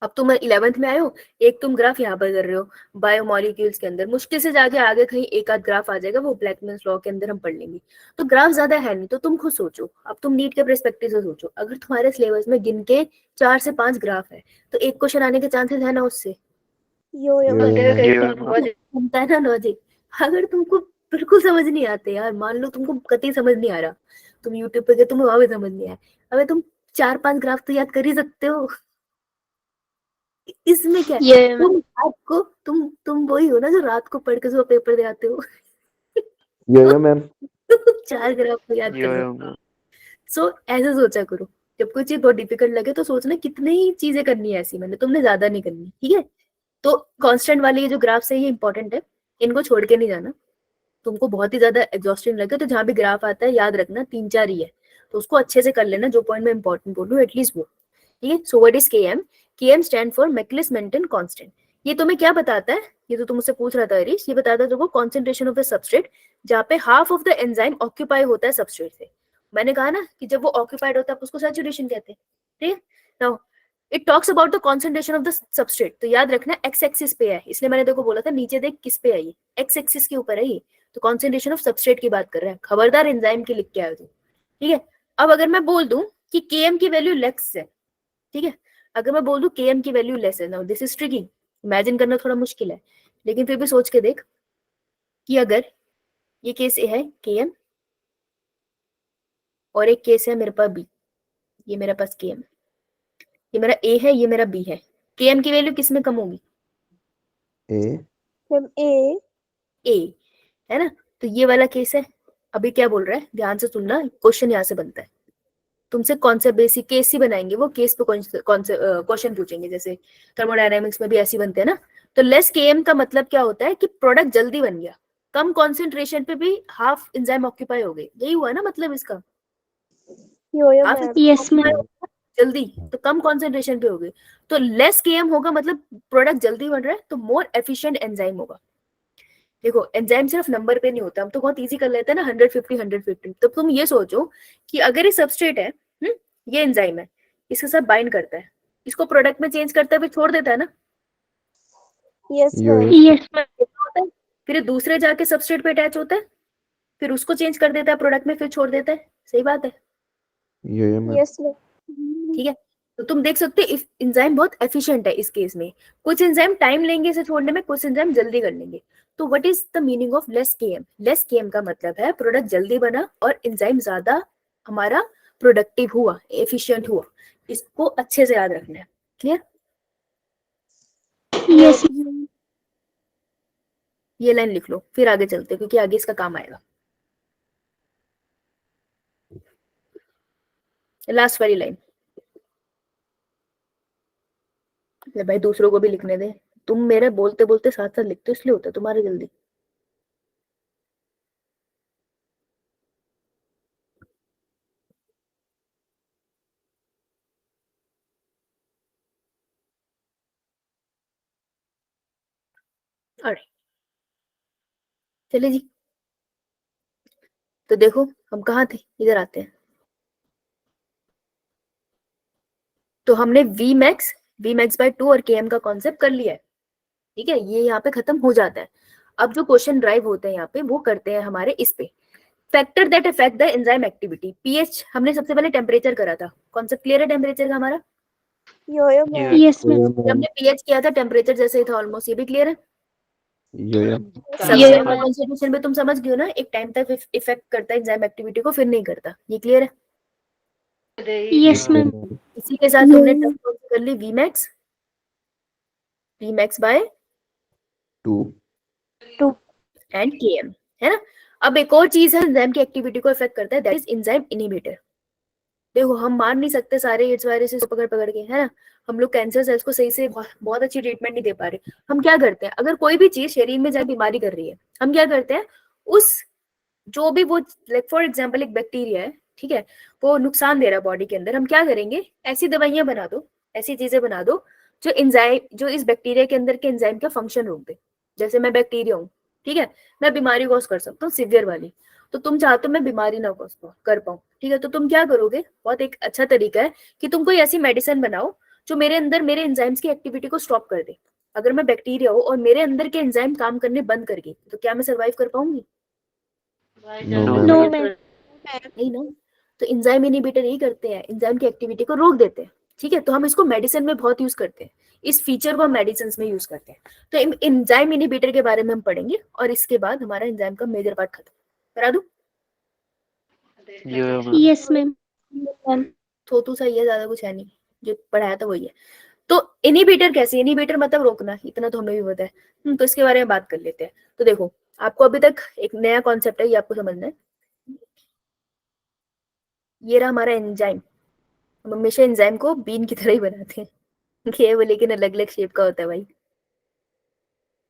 [SPEAKER 1] अब तुम 11th में आए हो, एक तुम ग्राफ यहाँ पर कर रहे हो बायोमोलिक्यूल्स के अंदर, मुश्किल से जाके आगे कहीं एक आध ग्राफ आ जाएगा, वो ब्लैकमैन्स लॉ के अंदर हम पढ़ लेंगे। तो ग्राफ ज्यादा है नहीं, तो तुम खुद सोचो, अब तुम नीट के पर्सपेक्टिव से सोचो, अगर तुम्हारे सिलेबस में गिन के 4 से 5 ग्राफ है, तो एक क्वेश्चन आने के चांसेस है ना उससे,
[SPEAKER 5] यो यो
[SPEAKER 3] यो यो मैम।
[SPEAKER 1] बनता है ना लॉजिक। अगर तुमको बिल्कुल समझ नहीं आते यार, मान लो तुमको कतई समझ नहीं आ रहा, तुम यूट्यूब पे गए, तुम्हें वहां भी समझ नहीं आया, अबे तुम 4-5 ग्राफ तो याद कर ही सकते हो, इसमें क्या है?
[SPEAKER 6] Yeah, ma'am.
[SPEAKER 1] तुम रात को, तुम वही हो ना जो रात को पढ़ के सुबह पेपर दे आते हो।
[SPEAKER 3] यो यो मैम।
[SPEAKER 1] 4 ग्राफ तो याद
[SPEAKER 2] यो
[SPEAKER 1] कर
[SPEAKER 2] यो
[SPEAKER 1] सकते हो।
[SPEAKER 2] मैम।
[SPEAKER 1] सो ऐसे सोचा करो, जब कोई चीज बहुत डिफिकल्ट लगे तो सोचना कितनी ही चीजें करनी है ऐसी, मैंने तुमने ज्यादा नहीं करनी, ठीक है। तो कांस्टेंट वाले ये जो ग्राफ्स है ये इंपॉर्टेंट है, इनको छोड़ के नहीं जाना। तुमको बहुत ही ज्यादा एग्जॉस्टिंग लगे तो जहां भी ग्राफ आता है याद रखना 3-4 ही है, तो उसको अच्छे से कर लेना, जो पॉइंट में इंपॉर्टेंट बोलूं एटलीस्ट वो, ठीक है। So what is KM? KM stand for Michaelis Menten constant. ये तुम्हें क्या बताता है? ये तो तुम मुझसे पूछ रहा था हरीश, ये बताता है तुमको कॉन्सेंट्रेशन ऑफ द सबस्ट्रेट जहाँ पे half of the enzyme occupy होता है सबस्ट्रेट से। मैंने कहा ना कि जब वो ऑक्यूपाइड होता है उसको सैचुरेशन कहते हैं, ठीक है। Now it talks about the concentration of the substrate, तो याद रखना एक्स एक्सिस पे है, इसलिए मैंने देखो बोला था नीचे देख किस पे है, ये एक्स एक्सिस के ऊपर है ये, तो कॉन्सेंट्रेशन ऑफ सबस्ट्रेट की बात कर रहा है, खबरदार एंजाइम की लिख के आयो तू, ठीक है। अब अगर मैं बोल दूं कि केएम की वैल्यू लेस है, ठीक है, अगर मैं बोल दूं केएम की वैल्यू लेस है, now this is tricky, imagine करना थोड़ा मुश्किल है, लेकिन फिर भी सोच के देख कि अगर ये केस ए है केएम, और एक केस है मेरे पास बी, ये मेरे पास केएम, ये मेरा ए है, ये मेरा बी है, केएम की वैल्यू किस में कम होगी?
[SPEAKER 3] ए।
[SPEAKER 5] मैम ए
[SPEAKER 1] ए, है ना। तो ये वाला केस है, अभी क्या बोल रहा है, ध्यान से सुनना, क्वेश्चन यहाँ से बनता है। तुमसे कौन सा बेसिक केस ही बनाएंगे, वो केस पे कौन से क्वेश्चन पूछेंगे, जैसे थर्मोडायनामिक्स में भी ऐसे बनते हैं ना। तो लेस केएम का मतलब क्या होता है कि प्रोडक्ट जल्दी बन गया, कम कॉन्सेंट्रेशन पे भी हाफ एंजाइम ऑक्यूपाई हो गई, यही हुआ ना मतलब इसका।
[SPEAKER 5] यो
[SPEAKER 1] हाफ
[SPEAKER 5] मैम।
[SPEAKER 6] Yes, ma'am.
[SPEAKER 1] जल्दी तो कम कॉन्सेंट्रेशन पे हो गई, तो लेस केएम होगा मतलब प्रोडक्ट जल्दी बन रहा है, तो मोर एफिशिएंट एंजाइम होगा। देखो एंजाइम सिर्फ नंबर पे नहीं होता, हम तो बहुत इजी कर लेते हैं ना 150 150। तो तुम ये सोचो कि अगर ये सबस्ट्रेट है, ये एंजाइम है, इसके साथ बाइंड करता है, इसको प्रोडक्ट में चेंज करता है, फिर छोड़ देता है ना।
[SPEAKER 5] यस
[SPEAKER 3] यो
[SPEAKER 5] मैम।
[SPEAKER 6] Yes, ma'am.
[SPEAKER 1] फिर ये दूसरे जाके सबस्ट्रेट पे अटैच होता है, फिर उसको चेंज कर देता है प्रोडक्ट में, फिर छोड़ देता है। सही बात है,
[SPEAKER 3] यो मैम।
[SPEAKER 5] Yes ma'am.
[SPEAKER 1] ठीक है। तो तुम देख सकते हो एंजाइम बहुत एफिशिएंट है इस केस में। कुछ एंजाइम टाइम लेंगे इसे छोड़ने में, कुछ एंजाइम जल्दी कर लेंगे। तो what is the meaning of less KM? Less KM का मतलब है प्रोडक्ट जल्दी बना और एंजाइम ज्यादा हमारा प्रोडक्टिव हुआ, एफिशिएंट हुआ। इसको अच्छे से याद रखना है। क्लियर?
[SPEAKER 6] Yes,
[SPEAKER 1] ये लाइन लिख लो, फिर आगे चलते हैं, क्योंकि आगे इसका काम आएगा। लास्ट वाली लाइन भाई, दूसरों को भी लिखने दे। तुम मेरे बोलते बोलते साथ साथ लिखते हो, इसलिए होता है तुम्हारे जल्दी। अरे चलिए जी, तो देखो हम कहाँ थे, इधर आते हैं। तो हमने वी मैक्स बाय 2 और के का कॉन्सेप्ट कर लिया है, ठीक है। ये यहाँ पे खत्म हो जाता है। अब जो क्वेश्चन ड्राइव होते हैं यहाँ पे, वो करते हैं हमारे इस पे, factor that affect the enzyme activity. PH हमने सबसे पहले टेम्परेचर करा था, कॉन्सेप्ट क्लियर है टेम्परेचर का हमारा।
[SPEAKER 5] यो मैम।
[SPEAKER 6] yes, ma'am.
[SPEAKER 3] यो मैम।
[SPEAKER 1] हमने पीएच किया था, टेम्परेचर जैसे ही था ऑलमोस्ट, ये भी क्लियर है।
[SPEAKER 3] Yo ma'am.
[SPEAKER 1] सबसे
[SPEAKER 6] मैम।
[SPEAKER 1] कॉन्सेंट्रेशन में तुम समझ गए हो ना, एक टाइम तक इफेक्ट करता है एंजाइम एक्टिविटी को, फिर नहीं करता। ये क्लियर है?
[SPEAKER 6] Yes, ma'am.
[SPEAKER 1] इसी के साथ हमने टर्म कौन सी कर ली, वी मैक्स बाय
[SPEAKER 3] 2
[SPEAKER 1] एंड के है ना। अब एक और चीज है एंजाइम की एक्टिविटी को इफेक्ट करता है, दैट इज एंजाइम इनहिबिटर। देखो हम मार नहीं सकते सारे एड्स वायरसेस पकड़ पकड़ के, है ना। हम लोग कैंसर सेल्स को सही से बहुत अच्छी ट्रीटमेंट नहीं दे पा रहे। हम क्या करते हैं, अगर कोई भी चीज शरीर में जाए बीमारी कर रही है, हम क्या करते हैं, उस जो भी वो, लाइक फॉर एग्जाम्पल एक बैक्टीरिया है, ठीक है, वो नुकसान दे रहा है बॉडी के अंदर, हम क्या करेंगे, ऐसी दवाइयां बना दो, ऐसी चीजें बना दो जो एंजाइम, जो इस बैक्टीरिया के अंदर के एंजाइम का फंक्शन रोक दे। जैसे मैं बैक्टीरिया हूँ, ठीक है, मैं बीमारी कॉज कर सकता हूँ सीवियर वाली, तो तुम चाहते हो मैं बीमारी ना कॉज कर पाऊँ, ठीक है, तो तुम क्या करोगे, बहुत एक अच्छा तरीका है कि तुम कोई ऐसी मेडिसिन बनाओ जो मेरे अंदर मेरे एंजाइम्स की एक्टिविटी को स्टॉप कर दे। अगर मैं बैक्टीरिया हूँ और मेरे अंदर के एंजाइम काम करने बंद कर गई, तो क्या मैं सर्वाइव कर पाऊंगी?
[SPEAKER 3] No
[SPEAKER 6] No,
[SPEAKER 3] ma'am.
[SPEAKER 6] ma'am.
[SPEAKER 1] नहीं ना। तो एंजाइम इनहिबिटर यही करते हैं, एंजाइम की एक्टिविटी को रोक देते हैं, ठीक है। तो हम इसको मेडिसिन में बहुत यूज करते हैं, इस फीचर को हम मेडिसिन में यूज करते हैं। तो एंजाइम इनहिबिटर के बारे में हम पढ़ेंगे, और इसके बाद हमारा एंजाइम का मेजर पार्ट खत्म करा दूं।
[SPEAKER 6] Yes, ma'am.
[SPEAKER 1] थोतू सा ही है, ज्यादा कुछ है नहीं, जो पढ़ाया था वही है। तो इनहिबिटर कैसे, इनहिबिटर मतलब रोकना, इतना तो हमें भी पता है। तो इसके बारे में बात कर लेते हैं। तो देखो आपको अभी तक एक नया कॉन्सेप्ट है, ये आपको समझना है। ये रहा हमारा एंजाइम। हम हमेशा एंजाइम को बीन की तरह ही बनाते हैं कि वो लेकिन अलग अलग शेप का होता है भाई।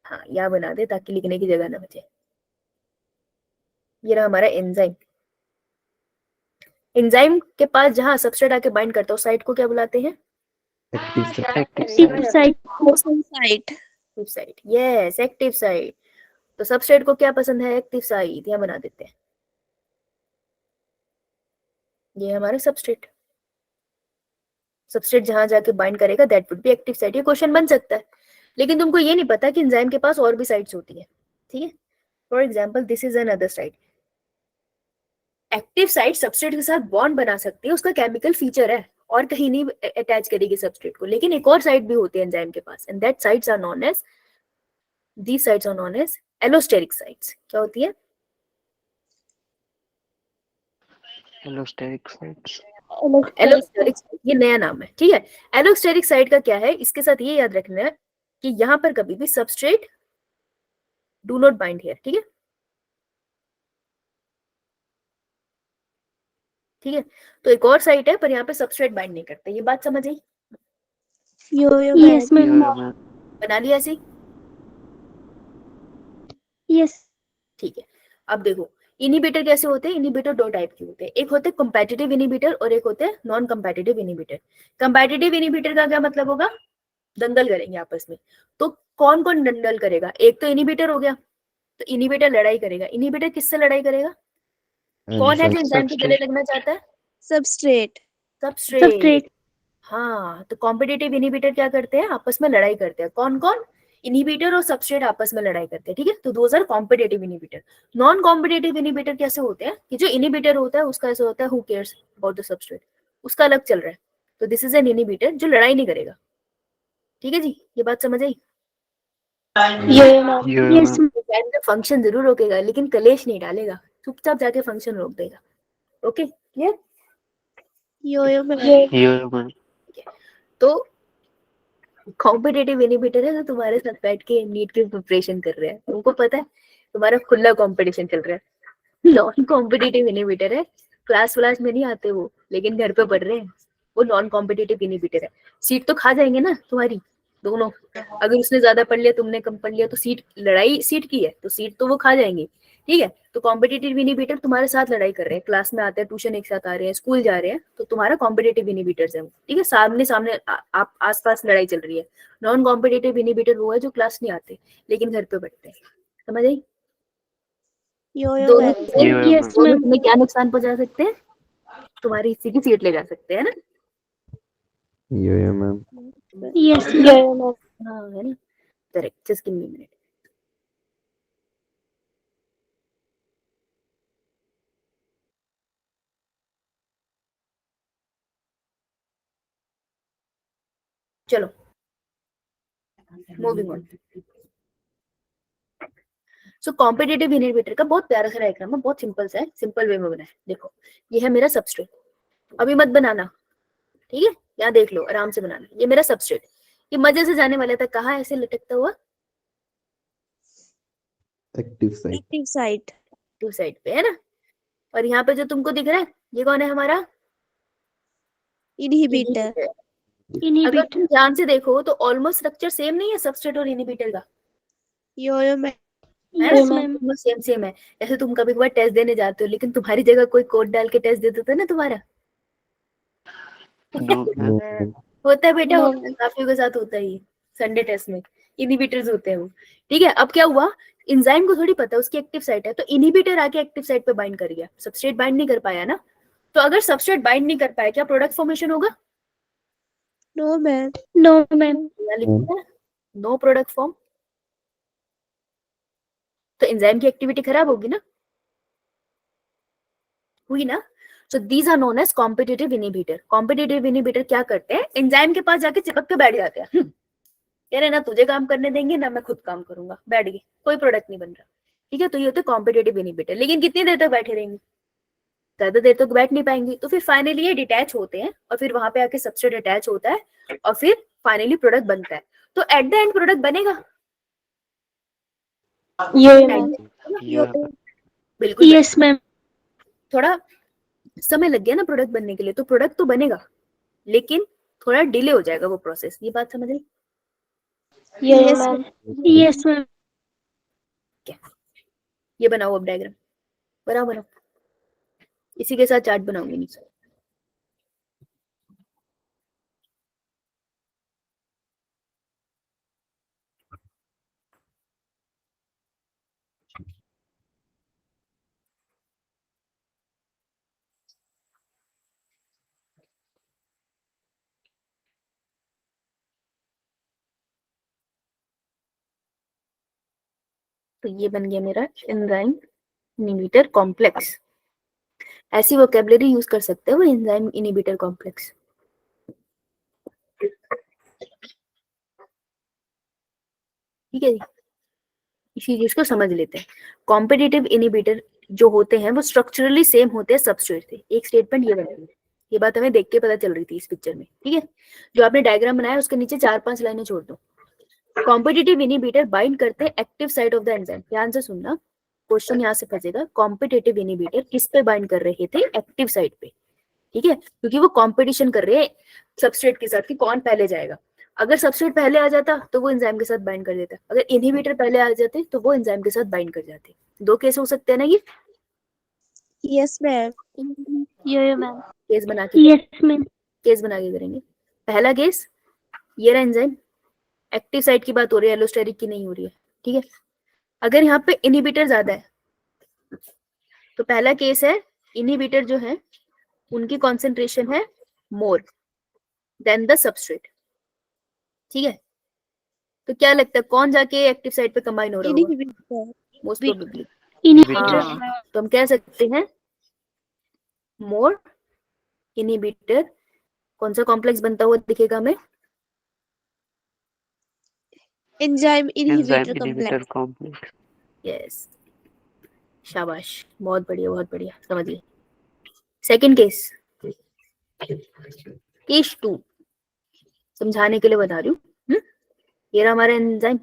[SPEAKER 1] हाँ यहाँ बना दे ताकि लिखने की जगह ना बचे। ये रहा हमारा एंजाइम। एंजाइम के पास जहाँ सबस्ट्रेट आके बाइंड करता है, उस साइट को क्या बुलाते हैं?
[SPEAKER 3] Active site.
[SPEAKER 6] Active site.
[SPEAKER 5] Site.
[SPEAKER 1] Active site. Yes, active site. तो सबस्ट्रेट को क्या पसंद है? Active site. यहाँ बना देते हैं, ये हमारा सबस्ट्रेट। सबस्ट्रेट जहां जाके बाइंड करेगा that would be active site. ये क्वेश्चन बन सकता है, लेकिन तुमको ये नहीं पता कि एंजाइम के पास और भी साइट्स होती है, ठीक है। For example this is another site. Active site substrate के साथ बॉन्ड बना सकती है, उसका केमिकल फीचर है, और कहीं नहीं अटैच करेगी सबस्ट्रेट को। लेकिन एक और साइट भी होती है एंजाइम के पास, and that sites are known as, these sites are known as allosteric sites. क्या होती है?
[SPEAKER 2] Allosteric sites.
[SPEAKER 1] एलोस्टेरिक साइट, ये नया नाम है, ठीक है। एलोस्टेरिक साइट का क्या है, इसके साथ ये याद रखना है कि यहाँ पर कभी भी substrate do not bind here, ठीक है। ठीक है, तो एक और साइट है पर यहाँ पे सबस्ट्रेट बाइंड नहीं करते, ये बात समझ आई?
[SPEAKER 5] यो
[SPEAKER 6] Yes,
[SPEAKER 5] ma'am
[SPEAKER 6] ma'am.
[SPEAKER 2] Yeah, ma'am.
[SPEAKER 1] बना लिया ऐसे?
[SPEAKER 6] Yes.
[SPEAKER 1] ठीक है, अब देखो इनिबिटर कैसे होते हैं। इनिबिटर दो टाइप के होते हैं, एक होते हैं कम्पेटिटिव इनिबिटर और एक होते हैं non competitive inhibitor. Competitive inhibitor का क्या मतलब होगा? दंगल करेंगे आपस में। तो कौन कौन दंगल करेगा? एक तो इनिबिटर हो गया, तो इनिबिटर लड़ाई करेगा। इनिबिटर किससे लड़ाई करेगा? कौन है जो एंजाइम के गले लगना चाहता है?
[SPEAKER 5] Substrate
[SPEAKER 1] substrate.
[SPEAKER 6] Substrate.
[SPEAKER 1] हाँ, तो कॉम्पिटिटिव इनिबिटर क्या करते हैं? आपस में लड़ाई करते हैं। कौन कौन? इनिबिटर और सबस्ट्रेट आपस में लड़ाई करते हैं, ठीक है, तो those are competitive inhibitor. Non competitive inhibitor कैसे होते हैं कि जो इनिबिटर होता है उसका ऐसा होता है who cares about the substrate, उसका अलग चल रहा है, तो दिस इज एन इनिबिटर जो लड़ाई नहीं करेगा। ठीक है जी, ये बात समझ आई?
[SPEAKER 6] Yeah, ma'am.
[SPEAKER 2] Yeah,
[SPEAKER 6] Yes,
[SPEAKER 2] ma'am.
[SPEAKER 6] ma'am.
[SPEAKER 1] Function जरूर रोकेगा लेकिन कलेश नहीं डालेगा, चुपचाप जाके फंक्शन रोक देगा। Okay clear?
[SPEAKER 5] यो मैम
[SPEAKER 2] Yeah, ma'am.
[SPEAKER 1] तो कॉम्पिटिटिव इनिबिटर है जो तुम्हारे साथ बैठ के नीट की प्रिपरेशन कर रहे हैं, तुमको पता है तुम्हारा खुला कंपटीशन चल रहा है। नॉन कॉम्पिटिटिव इनिबिटर है, क्लास व्लास में नहीं आते वो, लेकिन घर पे पढ़ रहे हैं, वो नॉन कॉम्पिटिटिव इनिबिटर है। सीट तो खा जाएंगे ना तुम्हारी दोनों, अगर उसने ज्यादा पढ़ लिया तुमने कम पढ़ लिया तो सीट, लड़ाई सीट की है तो सीट तो वो खा जाएंगे। ठीक है, तो कॉम्पिटिटिव इनिबिटर तुम्हारे साथ लड़ाई कर रहे हैं, क्लास में आते हैं, ट्यूशन एक साथ आ रहे हैं, स्कूल जा रहे हैं, तो तुम्हारा कॉम्पिटिटिव इनिबिटर्स है वो। ठीक है, सामने सामने आप आसपास लड़ाई चल रही है। नॉन कॉम्पिटिटिव इनिबिटर वो है जो क्लास नहीं आते लेकिन घर पे पढ़ते हैं। समझ आई?
[SPEAKER 5] यो
[SPEAKER 1] दोनों
[SPEAKER 5] मैम
[SPEAKER 1] से
[SPEAKER 2] Yeah,
[SPEAKER 6] Yes,
[SPEAKER 2] ma'am.
[SPEAKER 1] दोनों
[SPEAKER 6] ma'am.
[SPEAKER 1] तुम्हें क्या नुकसान पहुंचा सकते हैं? तुम्हारी हिस्से की सीट ले जा सकते हैं ना।
[SPEAKER 3] Yeah, ma'am.
[SPEAKER 6] Yes, ma'am.
[SPEAKER 1] हाँ है ना, correct, just give me minute. चलो moving on. So competitive inhibitor का बहुत प्यारा सा डायग्राम है, बहुत सिंपल सा है, सिंपल वे में बना है। देखो ये है मेरा सबस्ट्रेट, अभी मत बनाना, ठीक है, यहाँ देख लो आराम से बनाना। ये मेरा सबस्ट्रेट, ये मजे से जाने वाला था, कहाँ ऐसे लटकता हुआ?
[SPEAKER 3] Active site.
[SPEAKER 5] एक्टिव साइट
[SPEAKER 1] टू साइड पे है ना। और यहाँ पे जो तुमको दिख रहा है ये कौन है? हमारा
[SPEAKER 5] इनहिबिटर
[SPEAKER 1] इनिबिटर। अगर
[SPEAKER 6] Inhibitor.
[SPEAKER 1] तुम ध्यान से देखो तो ऑलमोस्ट स्ट्रक्चर सेम नहीं है सबस्ट्रेट और इनिबिटर का,
[SPEAKER 5] यो मैम
[SPEAKER 1] है
[SPEAKER 6] Yes,
[SPEAKER 1] ना?
[SPEAKER 6] ma'am.
[SPEAKER 1] ऑलमोस्ट सेम सेम है। जैसे तुम कभी कभार टेस्ट देने जाते हो लेकिन तुम्हारी जगह कोई कोड डाल के टेस्ट दे देता है ना तुम्हारा।
[SPEAKER 2] No, ma'am.
[SPEAKER 3] No, ma'am.
[SPEAKER 1] होता है बेटा,
[SPEAKER 6] No.
[SPEAKER 1] होता है, काफियों के साथ होता है ये संडे टेस्ट में, इनिबिटर्स होते हैं वो। ठीक है, अब क्या हुआ, एंजाइम को थोड़ी पता है उसकी एक्टिव साइट है, तो इनिबिटर आके एक्टिव साइट पे बाइंड कर गया, सबस्ट्रेट बाइंड नहीं कर पाया ना। तो अगर सबस्ट्रेट बाइंड नहीं कर पाया क्या प्रोडक्ट फॉर्मेशन होगा?
[SPEAKER 5] No ma'am
[SPEAKER 6] No, ma'am.
[SPEAKER 1] यहाँ लिखा है नो प्रोडक्ट फॉर्म, तो एंजाइम की एक्टिविटी खराब होगी ना, हुई ना। So these are known as competitive inhibitor. Competitive inhibitor क्या करते हैं? एंजाइम के पास जाके चिपक के बैठ जाते हैं, कह रहे ना तुझे काम करने देंगे ना मैं खुद काम करूंगा, बैठ गए, कोई प्रोडक्ट नहीं बन रहा। ठीक है, तो ये होते कॉम्पिटिटिव इनिबिटर। लेकिन कितनी देर तक बैठे रहेंगे? ज्यादा देर तक बैठ नहीं पाएंगे, तो फिर फाइनली ये डिटैच होते हैं और फिर वहां पे आके सबस्ट्रेट अटैच होता है और फिर फाइनली प्रोडक्ट बनता है। तो एट द एंड प्रोडक्ट बनेगा।
[SPEAKER 6] Yeah,
[SPEAKER 1] At
[SPEAKER 6] ma'am.
[SPEAKER 1] the end,
[SPEAKER 2] Yeah, ma'am.
[SPEAKER 1] बिल्कुल
[SPEAKER 6] Yes, ma'am.
[SPEAKER 1] थोड़ा समय लग गया ना प्रोडक्ट बनने के लिए, तो प्रोडक्ट तो बनेगा लेकिन थोड़ा डिले हो जाएगा वो प्रोसेस। ये बात समझ रही?
[SPEAKER 6] Yeah,
[SPEAKER 5] Yes,
[SPEAKER 6] ma'am. Yes, ma'am.
[SPEAKER 1] ये बनाओ अब डायग्राम, बनाओ बनाओ, इसी के साथ चार्ट बनाऊंगी नीचे। तो ये बन गया मेरा एंजाइम इनिबिटर कॉम्प्लेक्स। ऐसी वोकेबलरी यूज कर सकते हो एंजाइम इनिबिटर कॉम्प्लेक्स। ठीक है जी, इसी चीज को समझ लेते हैं। कॉम्पिटिटिव इनिबिटर जो होते हैं वो स्ट्रक्चरली सेम होते हैं सबस्ट्रेट से। एक स्टेटमेंट ये बनती है, ये बात हमें देख के पता चल रही थी इस पिक्चर में। ठीक है, जो आपने डायग्राम बनाया उसके नीचे 4-5 लाइनें छोड़ दो। कॉम्पिटिटिव इनिबिटर बाइंड करते हैं active site of the enzyme. ध्यान से सुनना, क्वेश्चन यहाँ से फंसेगा। कॉम्पिटिटिव इनिबिटर किस पे बाइंड कर रहे थे? एक्टिव साइट पे। ठीक है, क्योंकि वो कंपटीशन कर रहे हैं सबस्ट्रेट के साथ कि कौन पहले जाएगा। अगर सबस्ट्रेट पहले आ जाता तो वो एंजाइम के साथ बाइंड कर देता, अगर इनहिबिटर पहले आ जाते तो वो एंजाइम के साथ बाइंड कर जाते। दो केस हो सकते हैं ना ये,
[SPEAKER 5] Yes, ma'am.
[SPEAKER 6] यो मैम।
[SPEAKER 1] केस बना के
[SPEAKER 6] यस मैम।
[SPEAKER 1] केस बना के करेंगे। पहला केस, ये रहा एंजाइम, एक्टिव साइट की बात हो रही है, एलोस्टेरिक की नहीं हो रही है, ठीक है। अगर यहाँ पे इनहिबिटर ज्यादा है तो पहला केस है, इनहिबिटर जो है उनकी कॉन्सेंट्रेशन है मोर देन द सबस्ट्रेट, ठीक है। तो क्या लगता है कौन जाके एक्टिव साइट पे कंबाइन हो रहा होगा?
[SPEAKER 5] Inhibitor.
[SPEAKER 1] Most probably
[SPEAKER 6] inhibitor.
[SPEAKER 1] हाँ, तो हम कह सकते हैं मोर इनहिबिटर। कौन सा कॉम्प्लेक्स बनता हुआ दिखेगा हमें?
[SPEAKER 5] Enzyme
[SPEAKER 2] enzyme
[SPEAKER 5] inhibitor
[SPEAKER 2] inhibitor
[SPEAKER 5] complex.
[SPEAKER 2] Complex.
[SPEAKER 1] Yes, शाबाश, बहुत बढ़िया बहुत बढ़िया, समझ गए। सेकंड केस, केस 2, समझाने के लिए बता रही हूँ। ये रहा हमारा एंजाइम।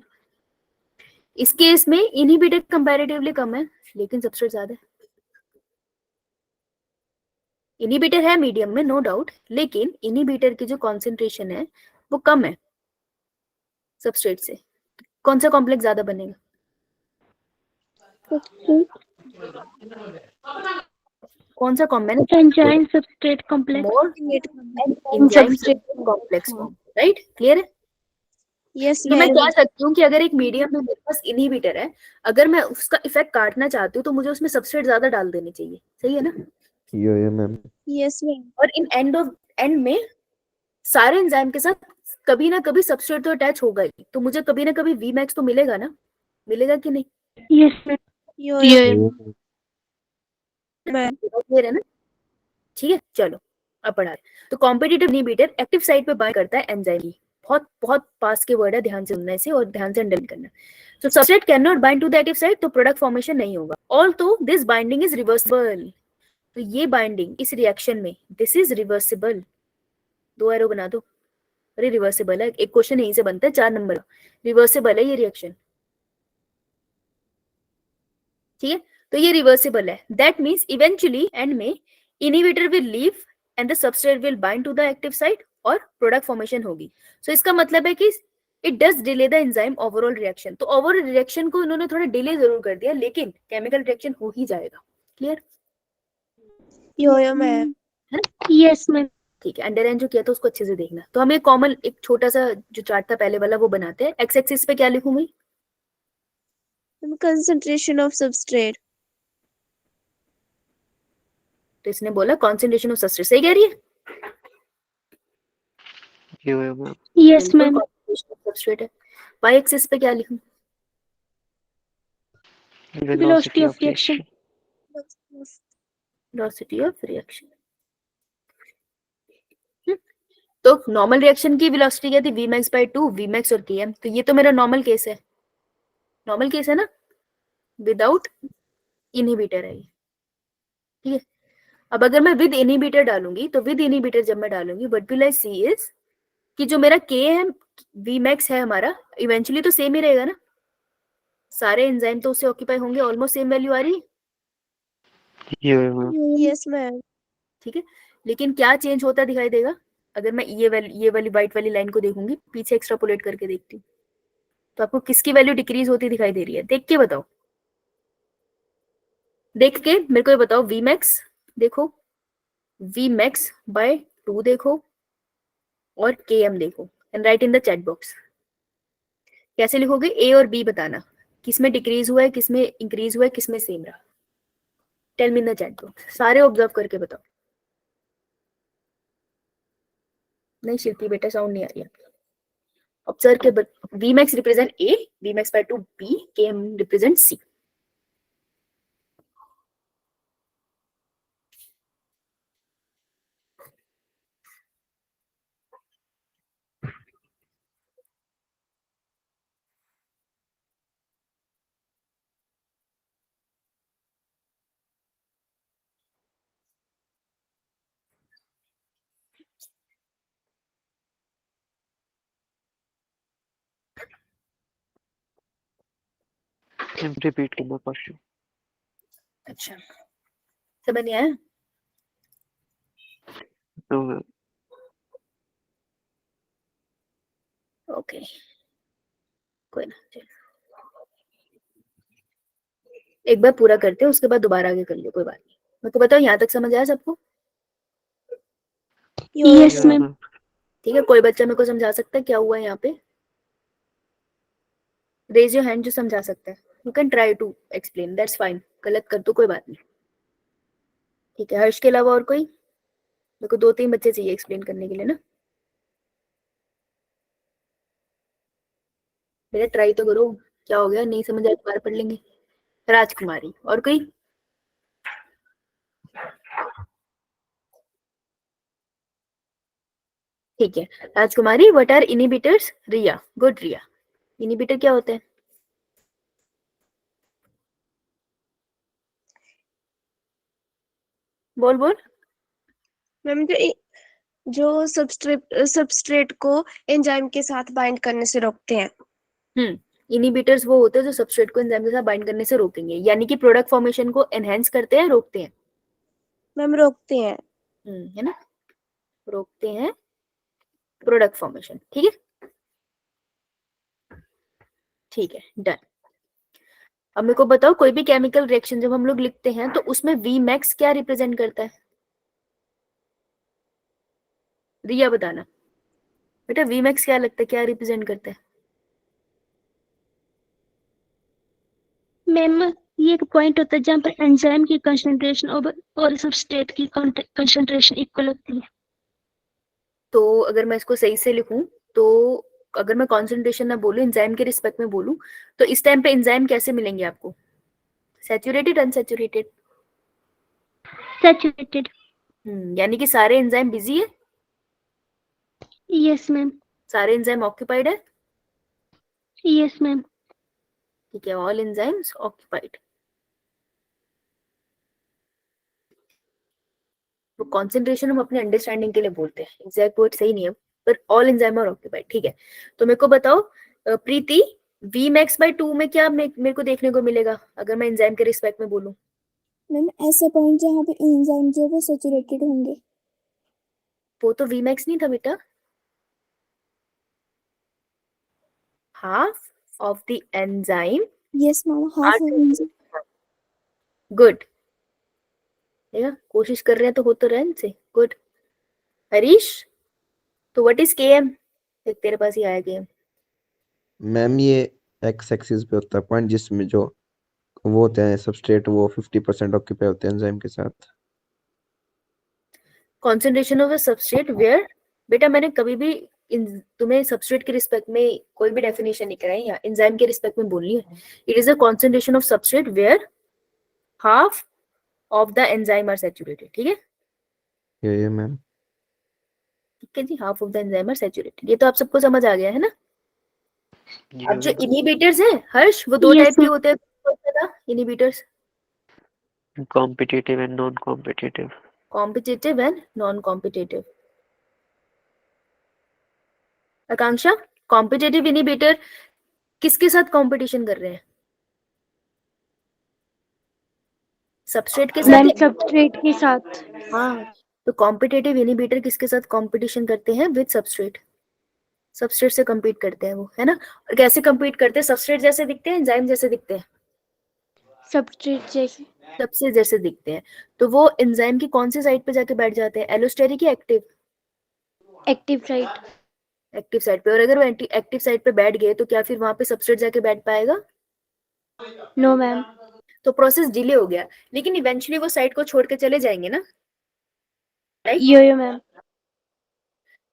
[SPEAKER 1] इस केस में इनहिबिटर कंपैरेटिवली कम है लेकिन सबस्ट्रेट ज्यादा है। इनहिबिटर है मीडियम में नो डाउट, लेकिन इनहिबिटर की जो कॉन्सेंट्रेशन है वो कम है सबस्ट्रेट से। कौन सा कॉम्प्लेक्स ज्यादा बनेगा? कौन सा complex?
[SPEAKER 6] Enzyme substrate complex.
[SPEAKER 1] More
[SPEAKER 5] Enzyme
[SPEAKER 1] enzyme
[SPEAKER 5] substrate
[SPEAKER 1] complex form, right, clear है।
[SPEAKER 5] Yes,
[SPEAKER 1] तो मैं
[SPEAKER 5] ma'am.
[SPEAKER 1] कह सकती हूँ कि अगर एक मीडियम में मेरे पास इनहिबिटर है, अगर मैं उसका इफेक्ट काटना चाहती हूँ तो मुझे उसमें सबस्ट्रेट ज्यादा डाल देनी चाहिए, सही है ना।
[SPEAKER 3] Yo ma'am.
[SPEAKER 5] Yes, ma'am.
[SPEAKER 1] और इन एंड में सारे एंजाइम के साथ कभी ना कभी सबस्ट्रेट तो अटैच होगा ही, तो मुझे कभी ना कभी वी मैक्स तो मिलेगा ना, मिलेगा कि नहीं?
[SPEAKER 6] Yes ma'am.
[SPEAKER 5] Yo, ma'am.
[SPEAKER 1] Clear है ना, ठीक है। चलो अब पढ़ा रहे। तो कॉम्पिटिटिव इनहिबिटर एक्टिव साइट पे बाइंड करता है एंजाइम की। बहुत बहुत पास के वर्ड है, ध्यान से सुनना इसे और ध्यान से अंडरलाइन करना। तो substrate can not bind to the active site, तो प्रोडक्ट फॉर्मेशन नहीं होगा। Also this binding is reversible, तो ये बाइंडिंग इस रिएक्शन में दिस इज रिवर्सिबल। दो एरो बना दो, अरे रिवर्सिबल है, एक क्वेश्चन यहीं से बनता है 4 नंबर का, रिवर्सिबल है ये रिएक्शन, ठीक है। तो ये रिवर्सिबल है, दैट मीन्स इवेंचुअली एंड में inhibitor will leave and the substrate will bind to the active site और प्रोडक्ट फॉर्मेशन होगी। सो इसका मतलब है कि it does delay the enzyme overall reaction. तो ओवरऑल रिएक्शन को इन्होंने थोड़ा डिले जरूर कर दिया, लेकिन केमिकल रिएक्शन हो ही जाएगा। Clear?
[SPEAKER 5] Yo, ma'am.
[SPEAKER 6] Yes ma'am.
[SPEAKER 1] ठीक है, अंडरलाइन जो किया था उसको अच्छे से देखना। तो हम एक कॉमन एक छोटा सा जो चार्ट था पहले वाला वो बनाते हैं। एक्स एक्सिस पे क्या लिखूंगी?
[SPEAKER 5] Concentration of substrate.
[SPEAKER 1] तो इसने बोला कॉन्सेंट्रेशन ऑफ सबस्ट्रेट, सही कह रही है?
[SPEAKER 2] Yo ma'am.
[SPEAKER 6] Yes ma'am.
[SPEAKER 1] Concentration of substrate है। वाई एक्सिस पे क्या लिखूं?
[SPEAKER 6] Velocity of reaction.
[SPEAKER 1] Velocity of reaction. तो नॉर्मल रिएक्शन की वेलोसिटी क्या थी? Vmax/2, Vmax और Km। तो ये तो मेरा नॉर्मल केस है, नॉर्मल केस है ना, विदाउट इनहिबिटर है ये, ठीक है। अब अगर मैं विद इनहिबिटर डालूंगी तो विद इनहिबिटर जब मैं डालूंगी what will I see is कि जो मेरा K है, Vmax है हमारा, इवेंचुअली तो सेम ही रहेगा ना, सारे एंजाइम तो उससे ऑक्यूपाई होंगे, ऑलमोस्ट सेम वैल्यू आ रही है,
[SPEAKER 2] यो मैम।
[SPEAKER 5] Yes, ma'am.
[SPEAKER 1] ठीक है। लेकिन क्या चेंज होता दिखाई देगा अगर मैं ये वाली व्हाइट वाली लाइन को देखूंगी, पीछे एक्सट्रापोलेट करके देखती हूँ, तो आपको किसकी वैल्यू डिक्रीज होती दिखाई दे रही है? देख के बताओ, देख के मेरे को ये बताओ। Vmax देखो, Vmax/2 देखो और Km देखो and right in the chat box. कैसे लिखोगे? ए और बी बताना, किसमें डिक्रीज हुआ है, किसमें इंक्रीज हुआ है, किसमें सेम रहा। Tell me in the chat box, सारे ऑब्जर्व करके बताओ। नहीं शिल्पी बेटा, साउंड नहीं आ रही है। ऑब्जर्व के Vmax represent A, Vmax/2 B, Km represent C.
[SPEAKER 2] Repeat करना क्वेश्चन।
[SPEAKER 1] अच्छा, समझ नहीं आया?
[SPEAKER 2] No, ma'am.
[SPEAKER 1] ओके, कोई ना, चलो। एक बार पूरा करते हैं, उसके बाद दोबारा आगे कर लियो, कोई बात नहीं। मेरे को बताओ, यहाँ तक समझ आया सबको?
[SPEAKER 6] Yes,
[SPEAKER 2] Yeah,
[SPEAKER 6] ma'am.
[SPEAKER 2] ma'am.
[SPEAKER 1] ठीक है, कोई बच्चा मेरे को समझा सकता है क्या हुआ है यहाँ पे? रेज योर हैंड जो समझा सकता है। You can try to explain, that's fine. गलत कर दो, कोई बात नहीं। ठीक है, हर्ष के अलावा और कोई? मेरे को 2-3 बच्चे चाहिए एक्सप्लेन करने के लिए ना। बेटा ट्राई तो करो, क्या हो गया, नहीं समझ आया दोबारा पढ़ लेंगे। राजकुमारी, और कोई? ठीक है, Rajkumari, what are inhibitors? Riya, good Riya. Inhibitor क्या होते हैं? बोल बोल।
[SPEAKER 5] मैम जो सबस्ट्रेट को एंजाइम के साथ बाइंड करने से रोकते हैं।
[SPEAKER 1] इनहिबिटर्स वो होते हैं जो सबस्ट्रेट को एंजाइम के साथ बाइंड करने से रोकेंगे, यानी कि प्रोडक्ट फॉर्मेशन को एनहेंस करते हैं, रोकते हैं?
[SPEAKER 5] मैम रोकते हैं।
[SPEAKER 1] है ना, रोकते हैं प्रोडक्ट फॉर्मेशन। ठीक है, ठीक है, डन। अब मेरे को बताओ, कोई भी केमिकल रिएक्शन जब हम लोग लिखते हैं तो उसमें वी मैक्स क्या रिप्रेजेंट करता है? रिया बताना बेटा, वी मैक्स क्या लगता है, क्या रिप्रेजेंट करता है?
[SPEAKER 6] मैम, ये एक पॉइंट होता है जहाँ पर एंजाइम की कंसंट्रेशन और सबस्ट्रेट की कंसंट्रेशन इक्वल होती है।
[SPEAKER 1] तो अगर मैं इसको सही से लिखूं, तो अगर मैं कॉन्सेंट्रेशन ना बोलूं, एंजाइम के रिस्पेक्ट में बोलूं, तो इस टाइम पे एंजाइम कैसे मिलेंगे आपको? Saturated, unsaturated?
[SPEAKER 6] सैचुरेटेड।
[SPEAKER 1] यानी कि सारे एंजाइम बिजी है,
[SPEAKER 6] यस मैम।
[SPEAKER 1] सारे एंजाइम ऑक्यूपाइड है।
[SPEAKER 6] Yes ma'am.
[SPEAKER 1] ठीक है, ऑल एंजाइम्स ऑक्यूपाइड। तो कॉन्सेंट्रेशन हम अपने अंडरस्टैंडिंग के लिए बोलते हैं, एग्जैक्ट वर्ड सही नहीं है, पर ऑल एंजाइम आर ऑक्यूपाइड। ठीक है, तो मेरे को बताओ प्रीति, वी मैक्स बाय 2 में क्या मेरे को देखने को मिलेगा अगर मैं एंजाइम के रिस्पेक्ट में बोलूं?
[SPEAKER 7] मैम ऐसा पॉइंट जहाँ पे एंजाइम जो है वो सैचुरेटेड होंगे।
[SPEAKER 1] वो तो वी मैक्स नहीं था बेटा, half of the enzyme
[SPEAKER 7] yes ma'am, half of enzyme.
[SPEAKER 1] Good. देखा, कोशिश कर रहे हैं तो हो तो रहे इनसे। गुड। हरीश, तो व्हाट इज केएम? देख तेरे पास ही आया केएम।
[SPEAKER 3] मैम ये एक्स एक्सिस पे होता है पॉइंट, जिसमें जो वो होते हैं सबस्ट्रेट, वो 50% ऑक्यूपाई होते हैं एंजाइम के साथ।
[SPEAKER 1] Concentration of a substrate where? बेटा मैंने कभी भी तुम्हें सबस्ट्रेट के रिस्पेक्ट में कोई भी डेफिनेशन नहीं कराई, या एंजाइम के रिस्पेक्ट में बोलनी है। It is a concentration of substrate where half of the enzyme are saturated. ठीक है,
[SPEAKER 3] ये मैम।
[SPEAKER 1] ठीक है जी, half of the enzyme are saturated. ये तो आप सबको समझ आ गया है ना?
[SPEAKER 2] Yeah,
[SPEAKER 1] अब जो
[SPEAKER 2] ma'am.
[SPEAKER 1] इनहिबिटर्स हैं हर्ष, वो 2
[SPEAKER 6] Yes,
[SPEAKER 1] टाइप के
[SPEAKER 6] ma'am.
[SPEAKER 1] होते हैं। कौन सा था inhibitors?
[SPEAKER 2] Competitive and non-competitive.
[SPEAKER 1] Competitive and non competitive. Akanksha, competitive inhibitor किसके साथ कंपटीशन कर रहे हैं? सबस्ट्रेट के साथ
[SPEAKER 6] मैम
[SPEAKER 1] या-
[SPEAKER 6] सबस्ट्रेट के साथ।
[SPEAKER 1] हाँ, तो कॉम्पिटिटिव इनहिबिटर किसके साथ कंपटीशन करते हैं? With substrate. सबस्ट्रेट से compete करते हैं वो, है ना? और कैसे compete करते हैं? सबस्ट्रेट जैसे दिखते हैं, एंजाइम जैसे दिखते हैं?
[SPEAKER 6] सबस्ट्रेट जैसे।
[SPEAKER 1] सबसे जैसे दिखते हैं। तो वो एंजाइम की कौन सी साइड पे जाके बैठ जाते हैं, एलोस्टेरिक या active?
[SPEAKER 6] Active site.
[SPEAKER 1] Active side पे। और अगर वो एक्टिव साइड पे बैठ गए तो क्या फिर वहां पे सबस्ट्रेट जाके बैठ पाएगा?
[SPEAKER 6] No ma'am.
[SPEAKER 1] तो प्रोसेस डिले हो गया, लेकिन इवेंचुअली वो साइट को छोड़ के चले जाएंगे ना, राइट?
[SPEAKER 6] यो मैम।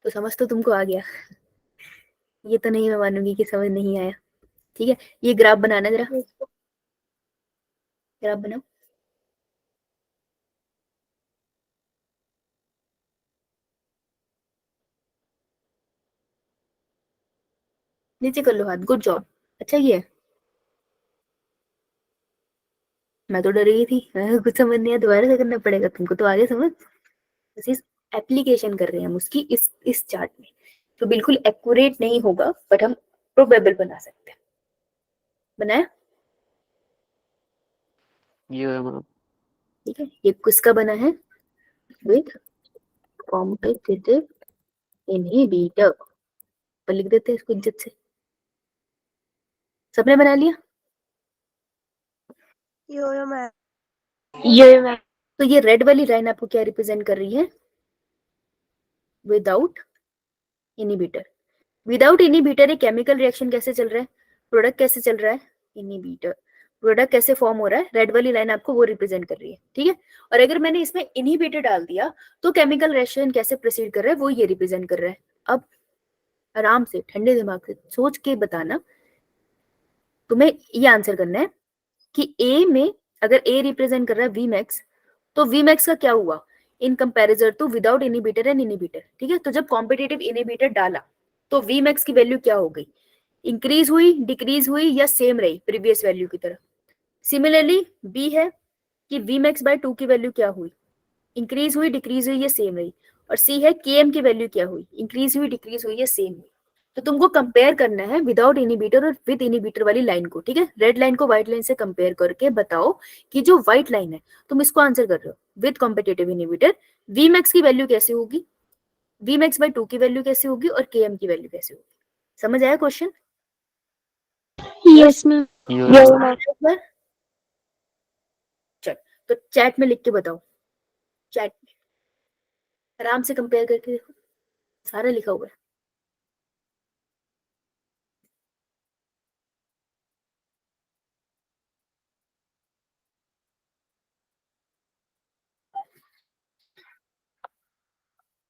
[SPEAKER 1] तो समझ तो तुमको आ गया, ये तो नहीं मैं मानूंगी कि समझ नहीं आया। ठीक है, ये ग्राफ बनाना जरा, ग्राफ बनाओ। नीचे कर लो हाथ, गुड जॉब, अच्छा ये है। मैं तो डर गई थी, कुछ समझ नहीं आया, दोबारा से करना पड़ेगा तुमको, तो आगे समझ। बस एप्लीकेशन कर रहे हैं हम उसकी इस चार्ट में, तो बिल्कुल एक्यूरेट नहीं होगा, बट हम प्रोबेबल बना सकते हैं। बनाया?
[SPEAKER 2] Yeah, ma'am.
[SPEAKER 1] ठीक है, ये किसका बना है? वेट, कॉम्पिटिटिव इनहिबिटर पर लिख देते हैं इसको इज्जत से। सबने बना लिया?
[SPEAKER 5] यो मैम।
[SPEAKER 6] ये मैम।
[SPEAKER 1] तो ये रेड वाली लाइन आपको क्या रिप्रेजेंट कर रही है? Without inhibitor. विदाउट इनहिबिटर एक केमिकल रिएक्शन कैसे चल रहा है, प्रोडक्ट कैसे चल रहा है, इनहिबिटर, प्रोडक्ट कैसे फॉर्म हो रहा है, रेड वाली लाइन आपको वो रिप्रेजेंट कर रही है, ठीक है। और अगर मैंने इसमें इनहिबिटर डाल दिया तो केमिकल रिएक्शन कैसे प्रोसीड कर रहा है वो ये रिप्रेजेंट कर रहा है। अब आराम से ठंडे दिमाग से सोच के बताना, तुम्हें ये आंसर करना है कि ए में अगर ए रिप्रेजेंट कर रहा है Vmax, तो Vmax का क्या हुआ in comparison to without inhibitor and inhibitor, ठीक है। तो जब कॉम्पिटिटिव इनहिबिटर डाला तो Vmax की वैल्यू क्या हो गई, इंक्रीज हुई, डिक्रीज हुई या सेम रही प्रीवियस वैल्यू की तरह। सिमिलरली बी है कि Vmax बाय 2 की वैल्यू क्या हुई, इंक्रीज हुई, डिक्रीज हुई या सेम रही। और सी है Km की वैल्यू क्या हुई, इंक्रीज हुई, डिक्रीज हुई या सेम हुई। तो तुमको कंपेयर करना है विदाउट इनहिबिटर और विद इनहिबिटर वाली लाइन को, ठीक है। रेड लाइन को व्हाइट लाइन से कंपेयर करके बताओ कि जो व्हाइट लाइन है तुम इसको आंसर कर रहे हो विद कॉम्पिटिटिव इनहिबिटर, Vmax की वैल्यू कैसे होगी, Vmax बाय 2 की वैल्यू कैसे होगी और Km की वैल्यू कैसे होगी। समझ आया क्वेश्चन?
[SPEAKER 6] Yes ma'am.
[SPEAKER 1] चल तो चैट में लिख के बताओ, चैट में आराम से कंपेयर करके देखो, सारा लिखा हुआ है।